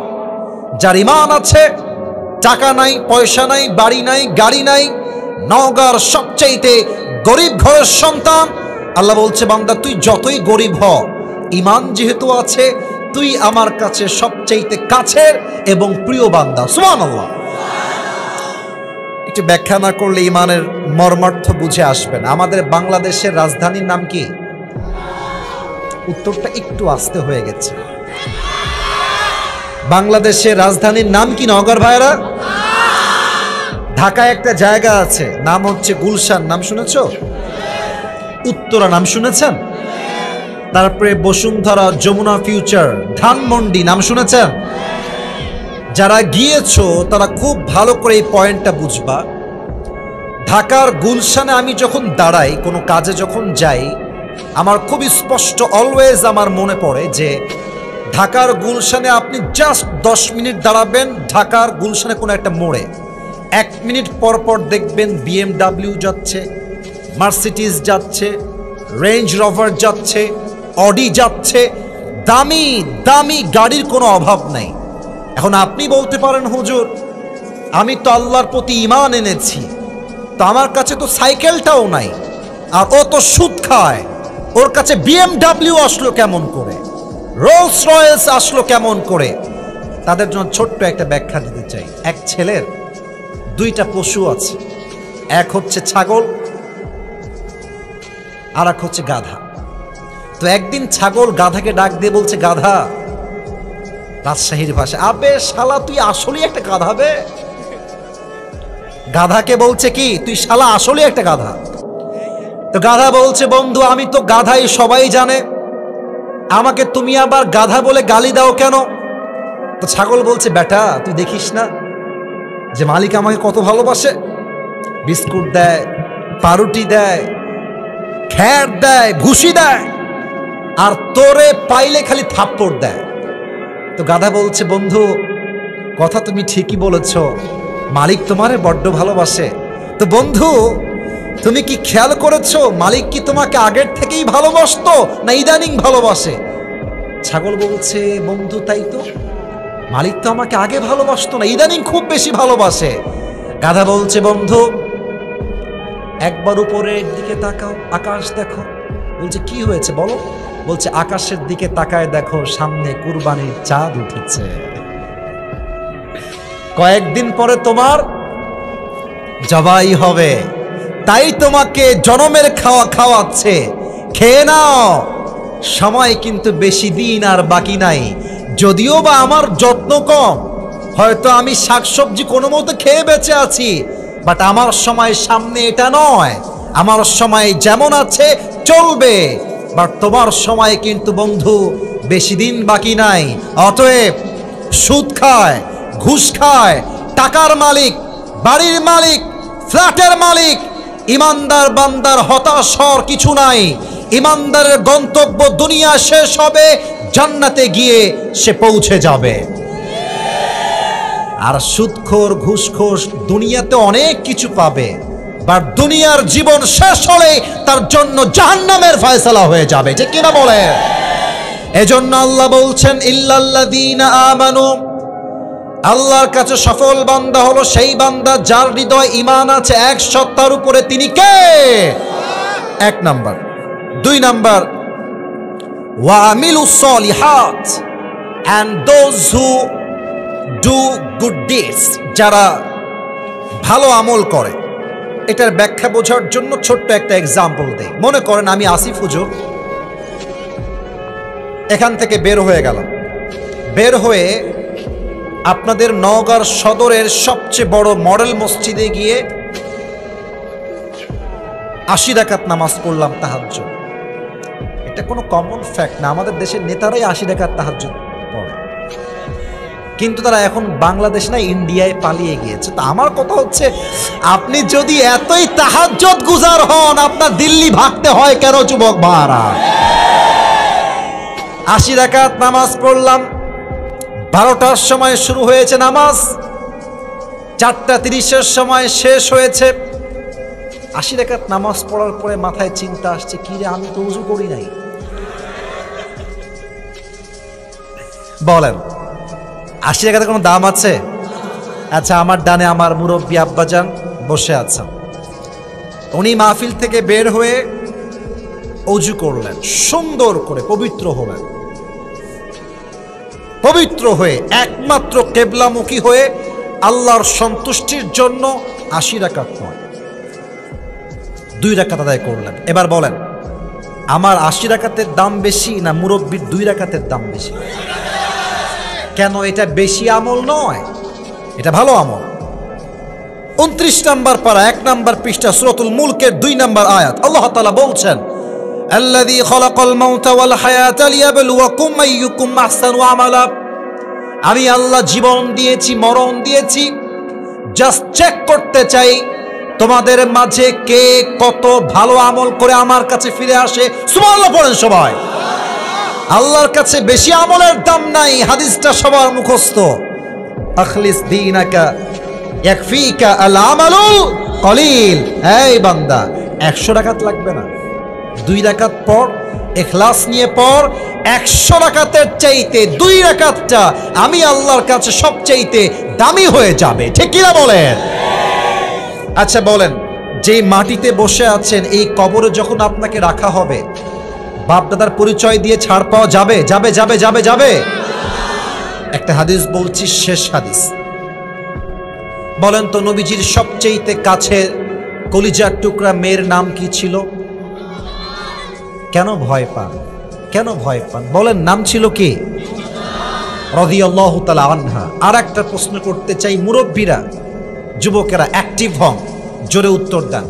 যার ঈমান আছে, টাকা নাই, পয়সা নাই, বাড়ি নাই, গাড়ি নাই, নওগাঁর সবচাইতে গরিব ঘরের সন্তান। আল্লাহ বলছে, বান্দা তুই যতই গরিব হ, ঈমান যেহেতু আছে, তুই আমার কাছে সবচাইতে কাছের এবং প্রিয় বান্দা। সুবহানাল্লাহ। একটু ব্যাখ্যা না করলে ঈমানের মর্মার্থ বুঝে আসবেন। আমাদের বাংলাদেশের রাজধানীর নাম কি? উত্তরটা একটু আস্তে হয়ে গেছে। বাংলাদেশের রাজধানীর নাম কি নওগাঁর ভাইরা? ঢাকায় একটা জায়গা আছে, নাম হচ্ছে গুলশান, নাম শুনেছো? উত্তরা নাম শুনেছেন? তারপরে বসুন্ধরা, যমুনা ফিউচার, ধানমন্ডি নাম শুনেছেন? যারা গিয়েছো তারা খুব ভালো করে এই পয়েন্টটা বুঝবা। ঢাকার গুলশানে আমি যখন দাঁড়াই, কোনো কাজে যখন যাই, আমার খুব স্পষ্ট অলওয়েজ আমার মনে পড়ে যে ঢাকার গুলশানে আপনি জাস্ট 10 মিনিট দাঁড়াবেন ঢাকার গুলশানে কোনো একটা মোড়ে, 1 মিনিট পর পর দেখবেন BMW যাচ্ছে, মার্সিডিজ যাচ্ছে, রেঞ্জ রোভার যাচ্ছে, অডি যাচ্ছে, দামি দামি গাড়ির কোনো অভাব নাই। এখন আপনি বলতে পারেন, হুজুর আমি তো আল্লাহর প্রতি ঈমান এনেছি, তো আমার কাছে তো সাইকেলটাও নাই, আর ও তো সুদ খায়, ওর কাছে BMW আসলো কেমন করে, রোলস রয়েস আসলো কেমন করে? তাদের জন্য ছোট্ট একটা ব্যাখ্যা দিতে চাই। এক ছেলের 2টা পশু আছে, এক হচ্ছে ছাগল আর এক হচ্ছে গাধা। তো একদিন ছাগল গাধাকে ডাক দিয়ে বলছে, গাধা, রাজশাহীর ভাষা, আবে শালা তুই আসলেই একটা গাধা বে। গাধাকে বলছে কি, তুই শালা আসলেই একটা গাধা। তো গাধা বলছে, বন্ধু আমি তো গাধাই, সবাই জানে, আমাকে তুমি আবার গাধা বলে গালি দাও কেন? তো ছাগল বলছে, বেটা তুই দেখিস না যে মালিক আমাকে কত ভালোবাসে, বিস্কুট দেয়, পাউরুটি দেয়, খ্যার দেয়, ভুসি দেয়, আর তোরে পাইলে খালি থাপ্পড় দেয়। তো গাধা বলছে, বন্ধু কথা তুমি ঠিকই বলেছ, মালিক তোমারে বড্ড ভালোবাসে। তো বন্ধু তুমি কি খেয়াল করেছো মালিক কি তোমাকে আগের থেকেই ভালোবাসতো না ইদানিং ভালোবাসে? ছাগল বলছে, বন্ধু তাই তো, মালিক তো আমাকে আগে ভালোবাসতো না, ইদানিং খুব বেশি ভালোবাসে। গাধা বলছে, বন্ধু একবার উপরের দিকে তাকাও, আকাশ দেখো। বলছে, কি হয়েছে বলো? বলছে, আকাশের দিকে তাকায় দেখো, সামনে কুরবানির চাঁদ উঠেছে, কয়েকদিন পরে তোমার জবাই হবে, তাই তোমাকে জনমের খাওয়া খাওয়াচ্ছে, খেয়ে নাও, সময় কিন্তু বেশি দিন আর বাকি নাই। যদিও বা আমার যত্ন কম, হয়তো আমি শাকসবজি কোনো মতো খেয়ে বেঁচে আছি, বাট আমার সময় সামনে এটা নয়, আমার সময় যেমন আছে চলবে, বাট তোমার সময় কিন্তু বন্ধু বেশি দিন বাকি নাই। অতএব সুদ খায়, ঘুষ খায়, টাকার মালিক, বাড়ির মালিক, ফ্ল্যাটের মালিক, ইমানদার বান্দার হতাশ হওয়ার কিছু নাই। ইমানদারের গন্তব্য দুনিয়া শেষ হবে, জান্নাতে গিয়ে সে পৌঁছে যাবে। আর সুদখোর ঘুষখোর দুনিয়াতে অনেক কিছু পাবে, বাট দুনিয়ার জীবন শেষ হলে তার জন্য জাহান্নামের ফয়সালা হয়ে যাবে, যে কিনা বলে। এজন্য আল্লাহ বলছেন, ইল্লাল্লাযীনা আমানু, আল্লাহর কাছে সফল বান্দা হলো সেই বান্দা যার হৃদয় ঈমান আছে 1 সত্তার উপরে। তিনি কে? 1 নাম্বার। 2 নাম্বার, ওয়া আমিলুস সলিহাত, and those who do good deeds, যারা ভালো আমল করে। এটার ব্যাখ্যা বোঝার জন্য ছোট্ট একটা এক্সাম্পল দেই। মনে করেন আমি আসিফ হুজুর এখান থেকে বের হয়ে গেলাম, বের হয়ে আপনাদের নওগাঁর সদরের সবচেয়ে বড় মডেল মসজিদে গিয়ে 80 রাকাত নামাজ পড়লাম তাহাজ্জুদ। এটা কোনো কমন ফ্যাক্ট না, আমাদের দেশের নেতারাই 80 রাকাত তাহাজ্জুদ পড়ে, কিন্তু তারা এখন বাংলাদেশ না ইন্ডিয়ায় পালিয়ে গিয়েছে। তো আমার কথা হচ্ছে, আপনি যদি এতই তাহাজ্জুদ গুজার হন, আপনার দিল্লি ভাগতে হয় কেন যুবক ভাইরা? 80 রাকাত নামাজ পড়লাম, 12টার সময় শুরু হয়েছে নামাজ, 4:30-এর সময় শেষ হয়েছে। 80 রাকাত নামাজ পড়ার পরে মাথায় চিন্তা আসছে, কি রে আমি তো উযু করি নাই। বলেন 80 রাকাতের কোনো দাম আছে? আচ্ছা, আমার ডানে আমার মুরব্বী আব্বাজান বসে আছেন, উনি মাহফিল থেকে বের হয়ে অজু করলেন, সুন্দর করে পবিত্র হলেন। পবিত্র হয়ে একমাত্র কেবলামুখী হয়ে আল্লাহর সন্তুষ্টির জন্য 80 রাকাত নয়, 2 রাকাত আদায় করলেন। এবার বলেন, আমার 80 রাকাতের দাম বেশি না মুরব্বির 2 রাকাতের দাম বেশি? কেন? এটা বেশি আমল নয়, এটা ভালো আমল। 29 নম্বর পারা 1 নম্বর পৃষ্ঠা সূরাতুল মুলকের 2 নম্বর আয়াত, আল্লাহ তাআলা বলছেন, আল্লাযী খালাকাল মাউতা ওয়াল হায়াতা লিয়াবলুয়াকুম আইয়ুকুম আহসানু আমালা। আমি আল্লাহ জীবন দিয়েছি, মরণ দিয়েছি, জাস্ট চেক করতে চাই তোমাদের মাঝে কে কত ভালো আমল করে আমার কাছে ফিরে আসে। সুবহানাল্লাহ পড়েন সবাই। আল্লাহর কাছে বেশি আমলের দাম নাই, হাদিসটা সবার মুখস্থ। আখলিস দীনাকা ইয়াকফিকা আল আমালুল কলিল। এই বান্দা, 100 রাকাত লাগবে না, 2 রাকাত পড়, ইখলাস নিয়ে পড়। 100 রাকাতের চাইতে 2 রাকাতটা আমি আল্লাহর কাছে সবচাইতে দামি হয়ে যাবে, ঠিক কিনা বলেন? আচ্ছা বলেন, যেই মাটিতে বসে আছেন এই কবরে যখন আপনাকে রাখা হবে, বাপ দাদার পরিচয় দিয়ে ছাড় পাওয়া যাবে? যাবে যাবে যাবে যাবে? একটা হাদিস বলছি, শেষ হাদিস। বলেন তো, নবীজির সবচেয়ে কাছের কলিজার টুকরা মেয়ের নাম কি ছিল? কেন ভয় পান? কেন ভয় পান? বলেন, নাম ছিল কি? রাদিয়াল্লাহু তাআলা আনহা। আর একটা প্রশ্ন করতে চাই, মুরব্বীরা, যুবকেরা অ্যাক্টিভ হন, জোরে উত্তর দেন।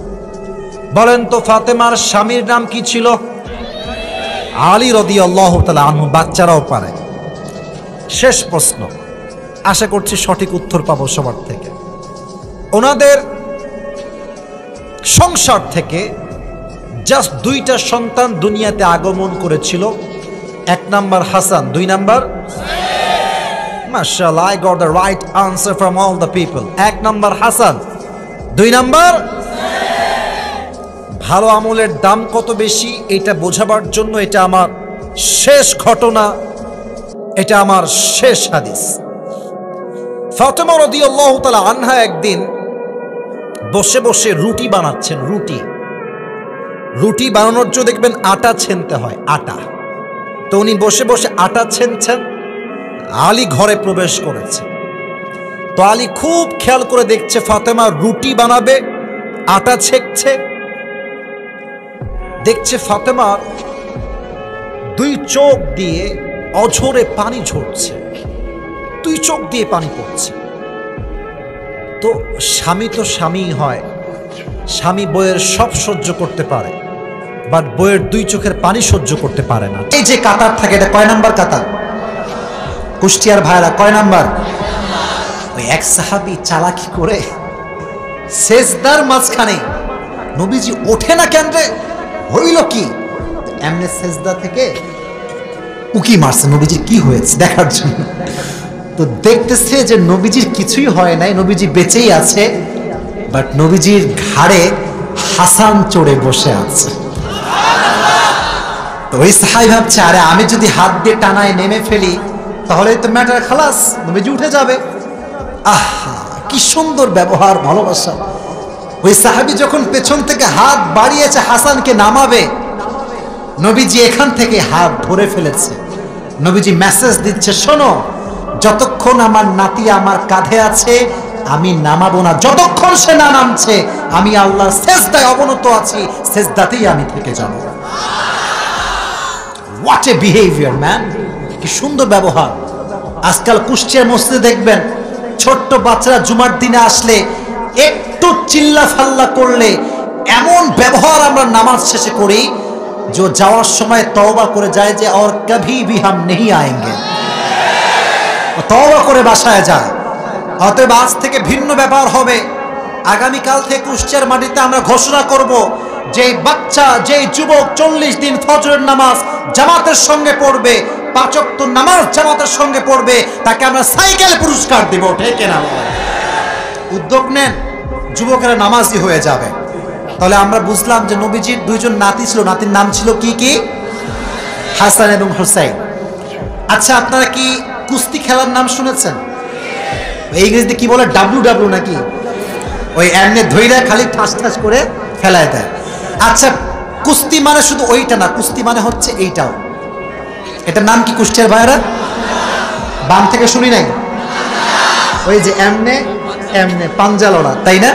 বলেন তো, ফাতেমার স্বামীর নাম কি ছিল? আলী রাদিয়াল্লাহু তাআলা আনহু। বাচ্চারাও পারে। শেষ প্রশ্ন, আশা করছি সঠিক উত্তর পাবো সবার থেকে। ওনাদের সংসার থেকে জাস্ট 2টা সন্তান দুনিয়াতে আগমন করেছিল। 1 নাম্বার হাসান, 2 নাম্বার মাশাআল্লাহ, I got the right answer from all the people. 1 number Hasan, 2 number. ভালো আমলের দাম কত বেশি এটা বোঝাবার জন্য এটা আমার শেষ ঘটনা, এটা আমার শেষ হাদিস। ফাতেমা রাদিয়াল্লাহু তাআলা আনহা একদিন বসে বসে রুটি বানাচ্ছেন। রুটি বানানোর জন্য দেখবেন আটা ছেনতে হয়, আটা। তো উনি বসে বসে আটা ছেনছেন, আলী ঘরে প্রবেশ করেছে। তো আলী খুব খেয়াল করে দেখছে ফাতেমা রুটি বানাবে, আটা ছেঁকছে। দেখছে ফাতেমার 2 চোখ দিয়ে অঝরে পানি ঝরছে, 2 চোখ দিয়ে পানি পড়ছে। তো স্বামী তো স্বামী হয়, স্বামী বইয়ের সব সহ্য করতে পারে, বাট বইয়ের 2 চোখের পানি সহ্য করতে পারে না। এই যে কাতার থাকে, এটা কয় নাম্বার কাতার? কুষ্টিয়ার ভাইরা কয় নাম্বার? ওই এক সাহাবী চালাকি করে সেজদার মাঝখানে নবীজি ওঠে না কেন রে, হইল কি? এমনি সেজদা থেকে উকি মারছে নবীজির কি হয়েছে দেখার জন্য। তো দেখতেছে যে নবীজির কিছুই হয় নাই, নবীজি বেঁচেই আছে, বাট নবীজির ঘাড়ে হাসান চড়ে বসে আছে। তো ওই সাহাবী ভাবছে, আরে আমি যদি হাত দিয়ে টানায় নেমে ফেলি তাহলে তো ম্যাটার খালাস, নবীজি উঠে যাবে। আহা, কি সুন্দর ব্যবহার, ভালোবাসা। ওই সাহাবী যখন পেছন থেকে হাত বাড়িয়েছে হাসানকে নামাবে, নবীজি এখান থেকে হাত ধরে ফেলেছে। নবীজি মেসেজ দিচ্ছে, শোনো, যতক্ষণ আমার নাতি আমার কাঁধে আছে আমি নামাবো না, যতক্ষণ সে না নামছে আমি আল্লাহর সেজদায় অবনত আছি, সেজদাতেই আমি থেকে যাব। হোয়াট এ বিহেভিয়ার ম্যান, কি সুন্দর ব্যবহার। আজকাল কুষ্টিয়ার মসজিদে দেখবেন ছোট্ট বাচ্চারা জুমার দিনে আসলে একটু চিল্লা ফাল্লা করলে এমন ব্যবহার আমরা নামাজ শেষে করি যে যাওয়ার সময় তওবা করে যায় যে और कभी भी हम नहीं आएंगे, তওবা করে বাসায় যায়। অতএব আজ থেকে ভিন্ন ব্যাপার হবে। আগামীকাল থেকে কুষ্টিয়ার মাটিতে আমরা ঘোষণা করব, যে বাচ্চা, যে যুবক 40 দিন ফজরের নামাজ জামাতের সঙ্গে পড়বে, 5 ওয়াক্ত নামাজ জামাতের সঙ্গে পড়বে, তাকে আমরা সাইকেল পুরস্কার দেব, ঠিক না? উদ্যোগ নেন, যুবকেরা নামাজি হয়ে যাবে। তাহলে আমরা বুঝলাম যে নবীজির 2 জন নাতি ছিল, নাতির নাম ছিল কি কি? হাসান এবং হুসাইন। আচ্ছা, আপনারা কি কুস্তি খেলার নাম শুনেছেন? ইংরেজিতে কি বলে? WW নাকি? ওই এমনি ধইরা খালি ঠাস ঠাস করে ফেলায় দেয়। আচ্ছা, কুস্তি মানে শুধু ওইটা না, কুস্তি মানে হচ্ছে এইটাও। এটার নাম কি কুষ্টিয়ার ভাইরা? বাম থেকে শুনি নাই, ওই যে এমনে এমনে পাঞ্জা লড়া, তাই না?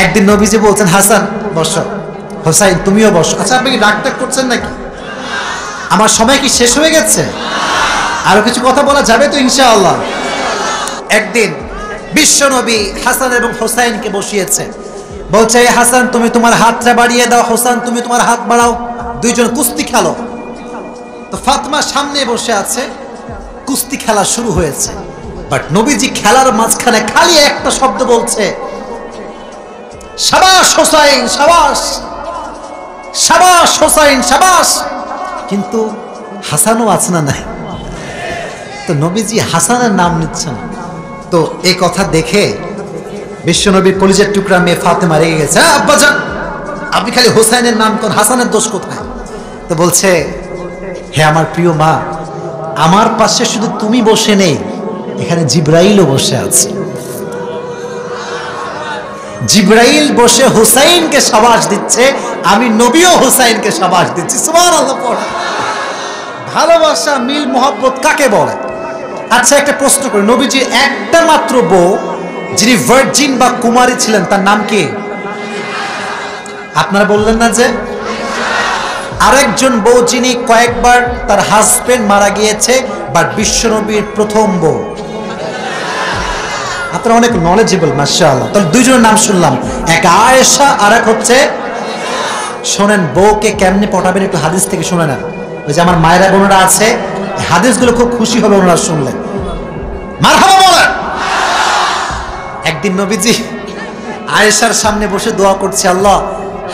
একদিন নবীজি বলছেন, হাসান বসো, হোসাইন তুমিও বসো। আচ্ছা, আপনি কি ডাক্তার করছেন নাকি? আমার সময় কি শেষ হয়ে গেছে? আরো কিছু কথা বলা যাবে তো ইনশাআল্লাহ। একদিন বিশ্ব নবী হাসান এবং হোসাইনকে বসিয়েছে, বলছে হাসান তুমি তোমার হাতটা বাড়িয়ে দাও, হোসেন তুমি তোমার হাত বাড়াও, দুইজন কুস্তি খেলো। তো ফাতেমা সামনে বসে আছে, কুস্তি খেলা শুরু হয়েছে। বাট নবীজি খেলার মাঝখানে খালি একটা শব্দ বলছে, শাবাশ হোসাইন শাবাশ, শাবাশ হোসাইন শাবাশ। কিন্তু হাসানও আছে না নাই? তো নবীজি হাসানের নাম নিচ্ছেন। তো এই কথা দেখে বিশ্বনবীর কলিজার টুকরা মেয়ে ফাতেমা রেগে গেছে, আব্বাজান আপনি খালি হোসাইনের নাম কোন, হাসানের দোষ কোথায়? তো বলছে, হে আমার প্রিয় মা, আমার পাশে শুধু তুমি বসে নেই, এখানে জিব্রাইলও বসে আছে। জিব্রাইল বসে হুসাইনকে শাবাশ দিচ্ছে, আমি নবীও হুসাইনকে শাবাশ দিচ্ছি। সুবহানাল্লাহ পড়া। ভালোবাসা মিল মোহাব্বত কাকে বলে? আচ্ছা, একটা প্রশ্ন করি, নবীজির একটা মাত্র বউ যিনি ভার্জিন বা কুমারী ছিলেন, তার নাম কি? আপনারা বললেন না যে? আরেকজন বউ যিনি কয়েকবার তার হাজবেন্ড মারা গিয়েছে, বাট বিশ্বনবীর প্রথম বউ। আপনারা অনেক নলেজেবল মাশাআল্লাহ। তাহলে দুইজনের নাম শুনলাম, এক আয়েশা আর এক হচ্ছে। শোনেন, বউকে কেমনে পটাবেন একটু হাদিস থেকে শুনে নেন। ওই যে আমার মায়েরা বোনেরা আছে, হাদিসগুলো খুব খুশি হবে ওনারা শুনলে। মারহাবা বলেন। একদিন নবীজি আয়েশার সামনে বসে দোয়া করছে, আল্লাহ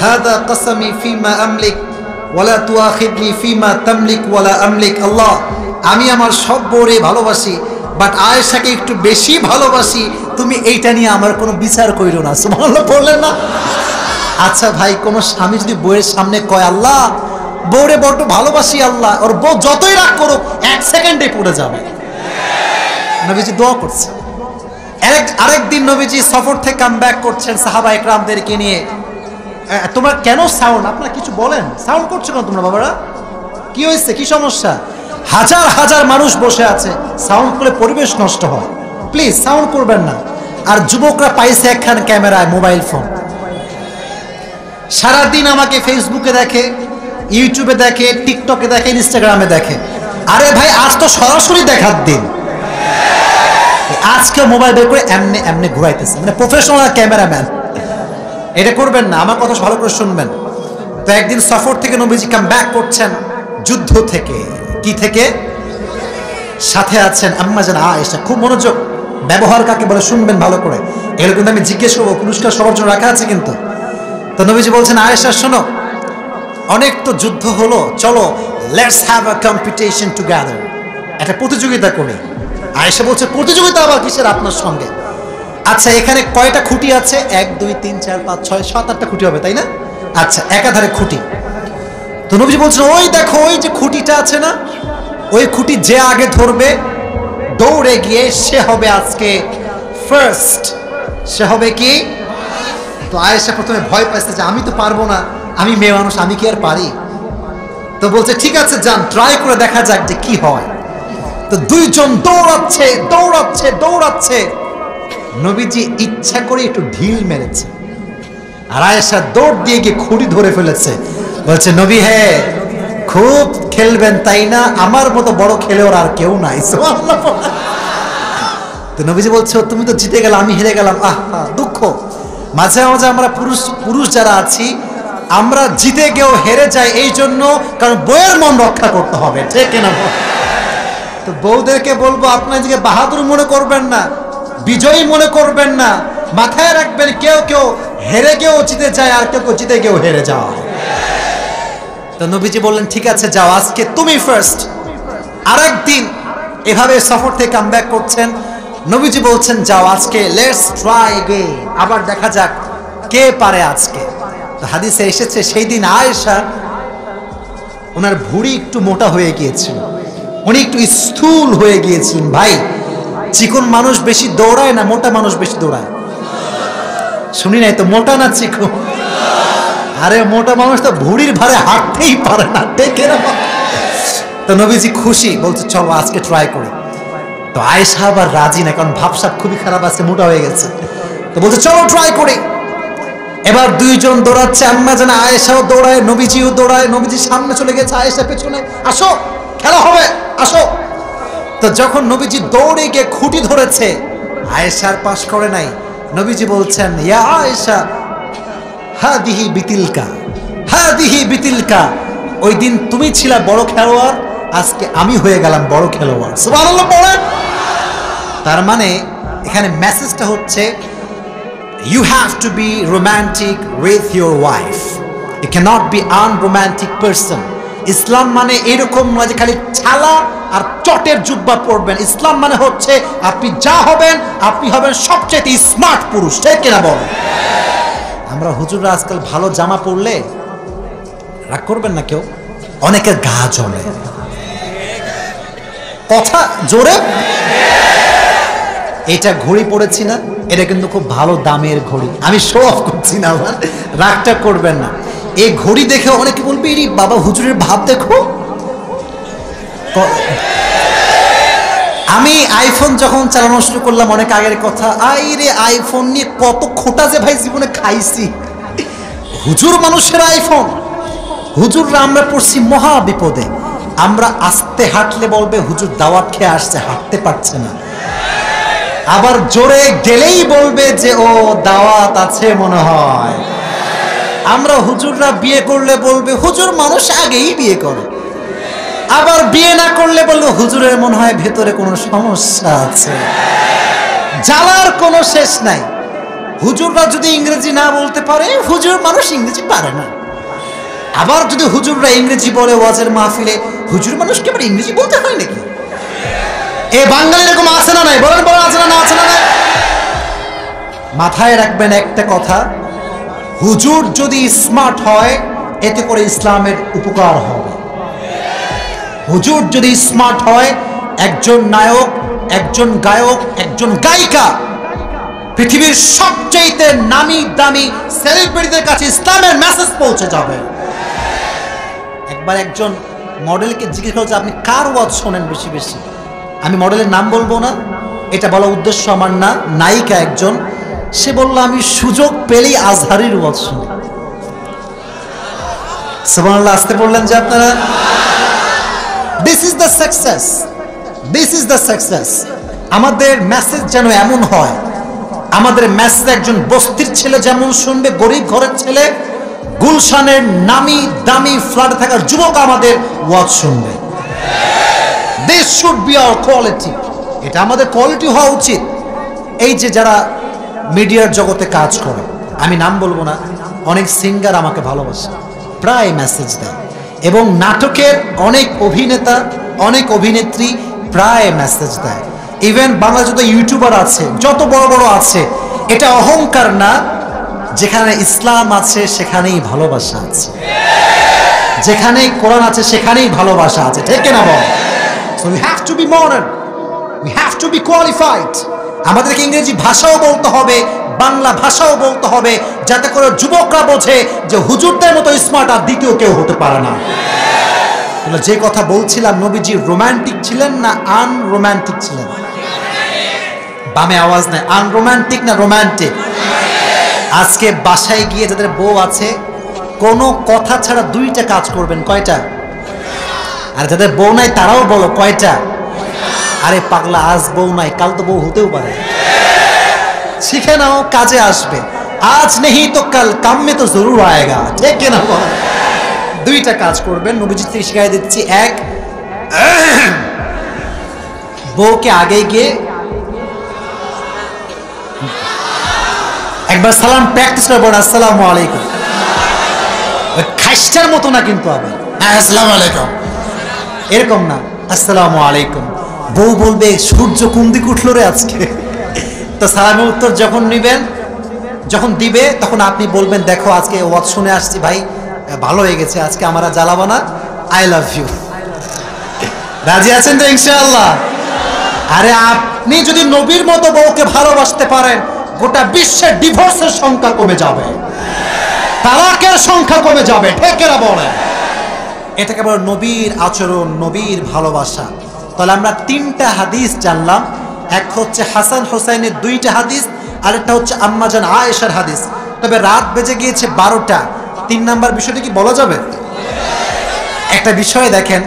হাদা কসমি ফিমা আমলিক ওয়ালা তুআখিদনি ফিমা তামলিক ওয়ালা আমলিক। আল্লাহ, আমি আমার সব বউরে ভালোবাসি, বাট আয়েশাকে একটু বেশি ভালোবাসি, তুমি এইটা নিয়ে আমার কোনো বিচার কইরো না। সুবহানাল্লাহ বললেন না? আচ্ছা ভাই, কোন স্বামী যদি বউয়ের সামনে কয়, আল্লাহ বউরে বড্ড ভালোবাসি, আল্লাহ ওর বউ যতই রাগ করুক এক সেকেন্ডে পড়ে যাবে। নবীজি দোয়া করছে। আরেকদিন নবীজি সফর থেকে কাম ব্যাক করছেন সাহাবা একরামদেরকে নিয়ে। তোমরা কেন সাউন্ড, আপনারা কিছু বলেন, সাউন্ড করছো কেন তোমরা বাবারা? কি হয়েছে, কি সমস্যা? হাজার হাজার মানুষ বসে আছে, সাউন্ড করে পরিবেশ নষ্ট হয়, প্লিজ সাউন্ড করবেন না। আর যুবকরা পাইছে একখান ক্যামেরায় মোবাইল ফোন, সারাদিন আমাকে ফেসবুকে দেখে, ইউটিউবে দেখে, টিকটকে দেখে, ইনস্টাগ্রামে দেখে। আরে ভাই, আজ তো সরাসরি দেখার দিন। আজকে মোবাইল বের করে এমনি এমনি ঘুরাইতেছে, মানে প্রফেশনাল ক্যামেরাম্যান। এটা করবেন না, আমার কথা ভালো করে শুনবেন। তো একদিন সফর থেকে নবীজি কাম ব্যাক করছেন, যুদ্ধ থেকে। কি থেকে? সাথে আছেন আম্মা জান আয়েশা। খুব মনোযোগ, ব্যবহার কাকে বলে শুনবেন ভালো করে। এগুলো কিন্তু আমি জিজ্ঞেস করবো, পুরস্কার সবার জন্য রাখা আছে কিন্তু। তো নবীজি বলছেন, আয়েশা শোনো, অনেক তো যুদ্ধ হলো, চলো let's have a competition together, একটা প্রতিযোগিতা করি। আয়েশা বলছে, প্রতিযোগিতা আবার কিসের আপনার সঙ্গে? আচ্ছা, এখানে কয়টা খুঁটি আছে? 1 2 3 4 5 6 7 8টা খুঁটি হবে, তাই না? আচ্ছা, একাধারে খুঁটি। তো নবীজি বলছেন, ওই দেখো ওই যে খুঁটিটা আছে না, ওই খুঁটি যে আগে ধরবে দৌড়ে গিয়ে সে হবে আজকে ফার্স্ট। সে হবে কি? তো আয়েশা প্রথমে ভয় পাইছে যে আমি তো পারবো না, আমি মেয়ে মানুষ, আমি কি আর পারি? তো বলছে, ঠিক আছে যান, ট্রাই করে দেখা যাক যে কি হয়। তো দুইজন দৌড়াচ্ছে দৌড়াচ্ছে দৌড়াচ্ছে, নবীজি ইচ্ছা করে একটু ঢিল মেরেছে, আর আয়েশা দৌড় দিয়ে গিয়ে খুঁটি ধরে ফেলেছে। বলছে, নবী হে খুব খেলবেন তাই না? আমার মতো বড় খেলোয়াড় আর কেউ নাই। তো নবীজি বলছে, তুমি তো জিতে গেলে, আমি হেরে গেলাম। দুঃখ। মাঝে মাঝে আমরা পুরুষ যারা আছি, আমরা জিতে গিয়েও হেরে যাই, এই জন্য কারণ বউয়ের মন রক্ষা করতে হবে, ঠিক না? তো বউদেরকে বলবো, আপনার নিজেকে বাহাদুর মনে করবেন না, বিজয়ী মনে করবেন না, মাথায় রাখবেন কেউ কেউ হেরে গিয়েও জিতে যায়, আর কেউ কেউ জিতে গিয়েও হেরে যায়। তো নবীজি বললেন, ঠিক আছে যাও, আজকে তুমি ফার্স্ট। আরেকদিন এভাবে সফর থেকে কাম ব্যাক করছেন, নবীজি বলছেন, যাও আজকে লেটস ট্রাই এগেইন, আবার দেখা যাক কে পারে আজকে। তো হাদিসে এসেছে, সেই দিন আয়েশা, ওনার ভুঁড়ি একটু মোটা হয়ে গিয়েছিল, উনি একটু স্থূল হয়ে গিয়েছিলেন। ভাই, চিকন মানুষ বেশি দৌড়ায় না মোটা মানুষ বেশি দৌড়ায়? শুনি নাই তো, মোটা না চিকন? আরে মোটা মানুষ তো ভুঁড়ির ভারে হাঁটতেই পারে না, টেকে না। তো নবীজি খুশি, বলছে চলো আজকে ট্রাই করি। তো আয়েশা আবার রাজি না, কারণ ভাবসাব খুবই খারাপ আছে, মোটা হয়ে গেছে। তো বলছে চলো ট্রাই করি। এবার দুইজন দৌড়াচ্ছে, আম্মা জানা আয়েশাও দৌড়ায়, নবীজিও দৌড়ায়। নবীজি সামনে চলে গেছে, আয়েশা পেছনে, আসো খেলা হবে আসো। তো যখন নবীজি দৌড়ে গিয়ে খুঁটি ধরেছে, আয়েশার পাশ করে নাই। নবীজি বলছেন ইয়া আয়েশা হাদিহি বিতিলকা, হাদিহি বিতিলকা। ওই দিন তুমি ছিলা বড় খেলোয়াড়, আজকে আমি হয়ে গেলাম বড় খেলোয়াড়। সুবহানাল্লাহ পড়েন। তার মানে এখানে মেসেজটা হচ্ছে you have to be romantic with your wife, you cannot be unromantic person. ইসলাম মানে এরকম নয় যে খালি ছালা আর চটের জুব্বা পরবেন। ইসলাম মানে হচ্ছে আপনি যা হবেন, আপনি হবেন সবচেয়ে স্মার্ট পুরুষ, ঠিক কিনা বল? আমরা হুজুররা আজকাল ভালো জামা পরলে রাগ করবেন না কেউ, অনেকের গা জ্বলে, কথা জোরে। এটা ঘড়ি পড়েছি না, এটা কিন্তু খুব ভালো দামের ঘড়ি, আমি শো অফ করছি না, আমার রাগটা করবেন না। এই ঘড়ি দেখে অনেকে বলবে এই বাবা হুজুরের ভাব দেখো। আমি আইফোন যখন চালানো শুরু করলাম, অনেক আগের কথা, আইরে আইফোন নিয়ে কত খোটা যে ভাই জীবনে খাইছি। হুজুর মানুষের আইফোন, হুজুররা আমরা পড়ছি মহা বিপদে। আমরা আস্তে হাঁটলে বলবে হুজুর দাওয়াত খেয়ে আসছে, হাঁটতে পারছে না। আবার জোরে গেলেই বলবে যে ও দাওয়াত আছে মনে হয়। আমরা হুজুররা বিয়ে করলে বলবে হুজুর মানুষ আগেই বিয়ে করে। আবার বিয়ে না করলে বলবে হুজুরের মনে হয় ভেতরে কোনো সমস্যা আছে। জ্বালার কোনো শেষ নাই। হুজুররা যদি ইংরেজি না বলতে পারে, হুজুর মানুষ ইংরেজি পারে না। আবার যদি হুজুররা ইংরেজি বলে ওয়াজের মাহফিলে, হুজুর মানুষকে আবার ইংরেজি বলতে হয় নাকি? এ বাঙালি এরকম আছে না নাই? বলেন বলেন, আছে না না আছে না নাই? মাথায় রাখবেন একটা কথা, হুজুর যদি স্মার্ট হয় এতে করে ইসলামের উপকার হবে। হুজুর যদি স্মার্ট হয়, একজন নায়ক, একজন গায়ক, একজন গায়িকা, পৃথিবীর সবচেয়ে নামি দামি সেলিব্রিটিদের কাছে ইসলামের মেসেজ পৌঁছে যাবে। একবার একজন মডেলকে জিজ্ঞেস করেছে আপনি কার ওয়াজ শোনেন বেশি বেশি? আমি মডেলের নাম বলবো না, এটা বলা উদ্দেশ্য আমার না, নায়িকা একজন, সে বলল আমি সুযোগ পেলেই আজহারির ওয়াজ শুনি। সুবহানাল্লাহ, আসতে বললেন যে আপনারা। This is the success, this is the success. আমাদের মেসেজ যেন এমন হয়, আমাদের মেসেজ একজন বস্তির ছেলে যেমন শুনবে, গরিব ঘরের ছেলে, গুলশানের নামি দামি ফ্ল্যাটে থাকার যুবক আমাদের ওয়াজ শুনবে। This should be our quality. এটা আমাদের কোয়ালিটি হওয়া উচিত। এই যে যারা মিডিয়ার জগতে কাজ করে, আমি নাম বলবো না, অনেক সিঙ্গার আমাকে ভালোবাসে, প্রায় মেসেজ দেয়, এবং নাটকের অনেক অভিনেতা, অনেক অভিনেত্রী প্রায় মেসেজ দেয়। ইভেন বাংলা যত ইউটিউবার আছে, যত বড় বড় আছে, এটা অহংকার না, যেখানে ইসলাম আছে সেখানেই ভালোবাসা আছে, যেখানেই কোরআন আছে সেখানেই ভালোবাসা আছে, ঠিক না বল? So we have to be modern, we have to be qualified. আমাদেরকে ইংরেজি ভাষাও বলতে হবে, বাংলা ভাষাও বলতে হবে, যাতে করে যুবকরা বোঝে যে হুজুরদের মতো স্মার্ট আর দ্বিতীয় কেউ হতে পারে না। যে কথা বলছিলাম, নবীজি রোমান্টিক ছিলেন না আনরোমান্টিক ছিলেন? বামে আওয়াজ নাই, আনরোমান্টিক না রোমান্টিক? আজকে বাসায় গিয়ে যাদের বউ আছে, কোনো কথা ছাড়া দুইটা কাজ করবেন, কয়টা? আর যাদের বউ নাই তারাও বলো কয়টা? আরে পাগলা, আজ বউ নাই কাল তো বউ হতেও পারে, শিখে নাও, কাজে আসবে। আজ নেই তো কাল কাম মে তো জরুর আয়েগা, ঠিক না? দুইটা কাজ করবেন, নবীজি থেকে শিখাই দিচ্ছি। এক, বউকে আগে গিয়ে একবার সালাম প্র্যাকটিস করবেন, আসসালামু আলাইকুম। খাইস্টার মতো না কিন্তু, আবার আসসালামু আলাইকুম এরকম না, আসসালামু আলাইকুম। বউ বলবে সূর্য কোন দিকে উঠলো রে আজকে। তো সালামের উত্তর যখন নিবেন, যখন দিবে, তখন আপনি বলবেন দেখো আজকে ওয়াজ শুনে আসছি ভাই, ভালো হয়ে গেছে, আজকে আমরা জ্বালাবো না, আই লাভ ইউ। রাজি আছেন তো ইনশাআল্লাহ? আরে আপনি যদি নবীর মতো বউকে ভালোবাসতে পারেন, গোটা বিশ্বের ডিভোর্সের সংখ্যা কমে যাবে। তালাকের সংখ্যা কমে যাবে। ঠিক কিনা বলেন? এটাকে বলে নবীর আচরণ, নবীর ভালোবাসা। তাহলে আমরা 3টা হাদিস জানলাম। এক হচ্ছে হাসান হোসাইনের 2টা হাদিস, আরেকটা হচ্ছে আম্মা জান আয়েশার হাদিস। তবে রাত বেজে গিয়েছে 12টা। 3 নাম্বার বিষয়টা কি বলা যাবে? একটা বিষয় দেখেন,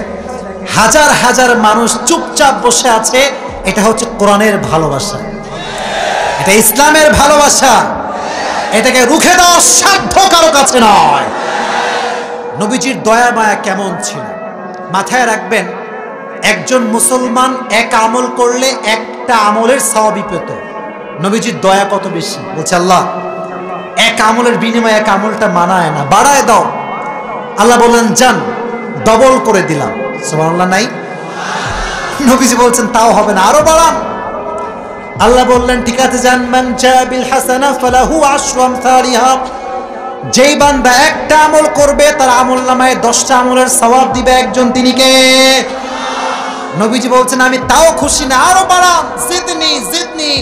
হাজার হাজার মানুষ চুপচাপ বসে আছে, এটা হচ্ছে কোরআনের ভালোবাসা, এটা ইসলামের ভালোবাসা। এটাকে রুখে দেওয়ার সাধ্য কারো কাছে নয়। নবীজির দয়া মায়া কেমন ছিল মাথায় রাখবেন। একজন মুসলমান এক আমল করলে একটা আমলের সওয়াবই পেত। নবীজির দয়া কত বেশি। বলছে আল্লাহ এক আমলের বিনিময়ে এক আমলটা মানায় না, বাড়ায় দাও। আল্লাহ বললেন যান, ডবল করে দিলাম। সুবহানাল্লাহ নাই? নবীজি বলছেন তাও হবে না, আরো বাড়ান। আল্লাহ বললেন ঠিক আছে যান, মান জা বিল হাসানা ফালাহু আশরু আমসালিহা। যেই বান্দা একটা আমল করবে তার আমলনামায় 10টা আমলের সওয়াব দিবে একজন, তিনি কে? নবীজি বলছেন আমি তাও খুশি না, আরো বাড়ান, জিদনি জিদনি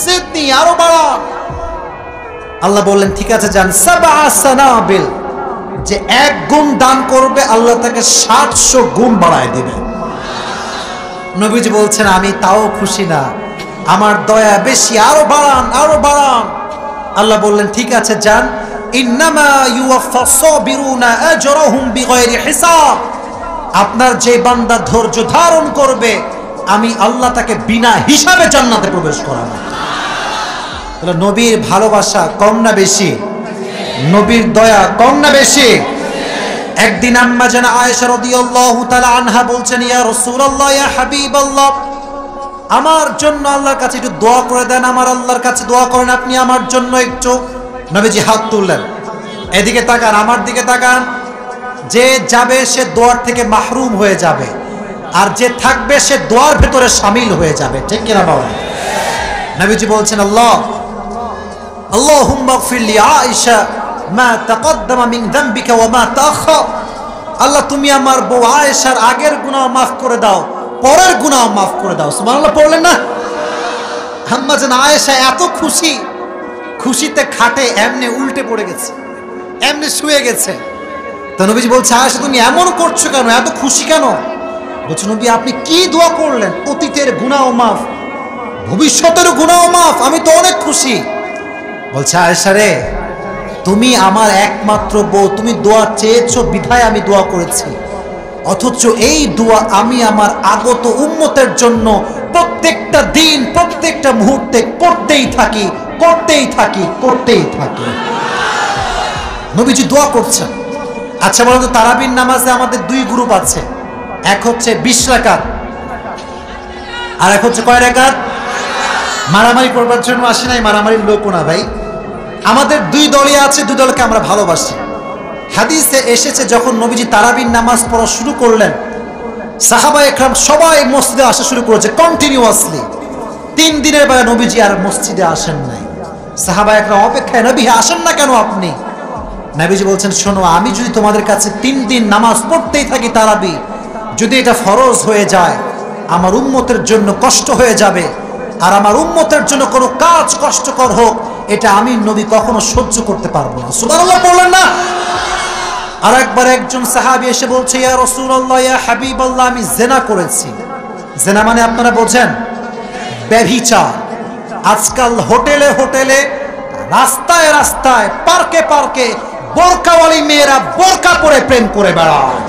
জিদনি, আরো বাড়ান। আল্লাহ বললেন ঠিক আছে যান, সাবআ সানাবিল। যে 1 গুণ দান করবে আল্লাহ তাকে 700 গুণ বাড়ায় দিবে। নবীজি বলছেন আমি তাও খুশি না, আমার দয়া বেশি, আরো বাড়ান, আরো বাড়ান। আল্লাহ বললেন ঠিক আছে যান, ইন্নামা ইউওয়াফাস সাবিরুনা আজরাহুম বিগাইরি হিসাব। আপনার যে বান্দা ধৈর্য ধারণ করবে আমি আল্লাহ তাকে বিনা হিসাবে জান্নাতে প্রবেশ করাবো। তাহলে নবীর ভালোবাসা কম না বেশি? নবীর দয়া কম না বেশি? একদিন আম্মা জান আয়েশা রাদিয়াল্লাহু তাআলা আনহা বলছেন ইয়া রাসূলুল্লাহ ইয়া হাবিবাল্লাহ, আমার জন্য আল্লাহর কাছে একটু দোয়া করে দেন, আমার আল্লাহর কাছে দোয়া করেন আপনি আমার জন্য একটু। নবীজি হাত তুললেন, এদিকে তাকান, আমার দিকে তাকান। যে যাবে সে দোয়ার থেকে মাহরুম হয়ে যাবে, আর যে থাকবে সে দোয়ার ভেতরে শামিল হয়ে যাবে। ঠিক কিনা বাবা? নবীজি বলছেন আল্লাহুম্মা গফির লি আয়েশা মা তাকদ্দামা মিন যামবিকা ওয়া মা তাআখার। আল্লাহ তুমি আমার বউ আয়েশার আগের গুনাহ মাফ করে দাও, পরের গুনাহ মাফ করে দাও। সুবহানাল্লাহ পড়লেন না? আম্মা জান আয়েশা এত খুশি, খুশিতে খাটে এমনি উল্টে পড়ে গেছে, এমনি শুয়ে গেছে। তো নবীজি বলছে আয়েশা তুমি এমন করছো কেন, এত খুশি কেন? বলছে নবী আপনি কি দোয়া করলেন? অতীতের গুনাহ মাফ, ভবিষ্যতের গুনাহ মাফ, আমি তো অনেক খুশি। বলছে আয়েশা রে তুমি আমার একমাত্র বউ, তুমি দোয়া চেয়েছো বিধায় আমি দোয়া করেছি, অথচ এই দোয়া আমি আমার আগত উম্মতের জন্য প্রত্যেকটা দিন প্রত্যেকটা মুহূর্তে করতেই থাকি, করতেই থাকি, করতেই থাকি। নবীজি দোয়া করছেন। আচ্ছা বলুন তো তারাবির নামাজে আমাদের 2 গ্রুপ আছে, এক হচ্ছে 20 রাকাত আর এক হচ্ছে কয় রাকাত? মারামারি করবার জন্য আসি নাই, মারামারির লোকও না ভাই। আমাদের 2 দলই আছে, 2 দলকে আমরা ভালোবাসি। হাদিসে এসেছে যখন নবীজি তারাবির নামাজ পড়া শুরু করলেন, সাহাবা একরাম সবাই মসজিদে আসা শুরু করেছে কন্টিনিউয়াসলি। 3 দিনের বেলা নবীজি আর মসজিদে আসেন নাই। সাহাবা একরাম অপেক্ষায়, নবী আসেন না কেন আপনি? নবীজি বলছেন শোনো, আমি যদি তোমাদের কাছে 3 দিন নামাজ পড়তেই থাকি তারাবি, যদি এটা ফরজ হয়ে যায় আমার উম্মতের জন্য কষ্ট হয়ে যাবে, আর আমার উম্মতের জন্য কোনো কাজ কষ্টকর হোক এটা আমি নবী কখনো সহ্য করতে পারবো না। সুবহানাল্লাহ বললেন না? আর একবার একজন সাহাবী এসে বলছে ইয়া রাসূলুল্লাহ ইয়া হাবিবাল্লাহ আমি জিনা করেছি। জিনা মানে আপনারা বোঝেন? ব্যভিচার। আজকাল হোটেলে হোটেলে, রাস্তায় রাস্তায়, পার্কে পার্কে বোরকাওয়ালি মেয়েরা বোরকা পরে প্রেম করে বেড়ায়।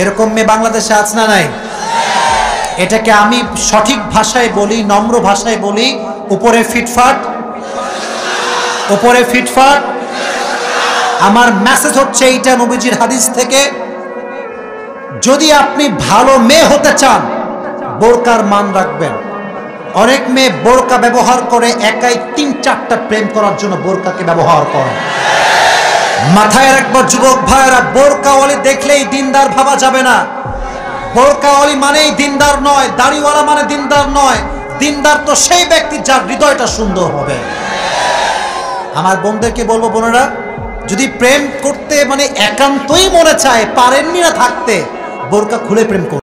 এরকম মেয়ে বাংলাদেশে আছে না নাই? এটাকে আমি সঠিক ভাষায় বলি, নম্র ভাষায় বলি, উপরে ফিটফাট, উপরে ফিটফাট। আমার মেসেজ হচ্ছে এইটা নবীজির হাদিস থেকে, যদি আপনি ভালো মেয়ে হতে চান বোরকার মান রাখবেন। অনেক মেয়ে বোরকা ব্যবহার করে একাই 3-4টা প্রেম করার জন্য বোরকাকে ব্যবহার করে। মাথায় রাখবার যুবক ভাইয়েরা, বোরকাওয়ালি দেখলেই দিনদার ভাবা যাবে না। বোরকাওয়ালি মানেই দিনদার নয়, দাড়িওয়ালা মানে দিনদার নয়। দিনদার তো সেই ব্যক্তি যার হৃদয়টা সুন্দর হবে। আমার বোনদেরকে বলবো, বোনেরা যদি প্রেম করতে মানে একান্তই মনে চায়, পারেননি না থাকতে, বোরকা খুলে প্রেম করুন।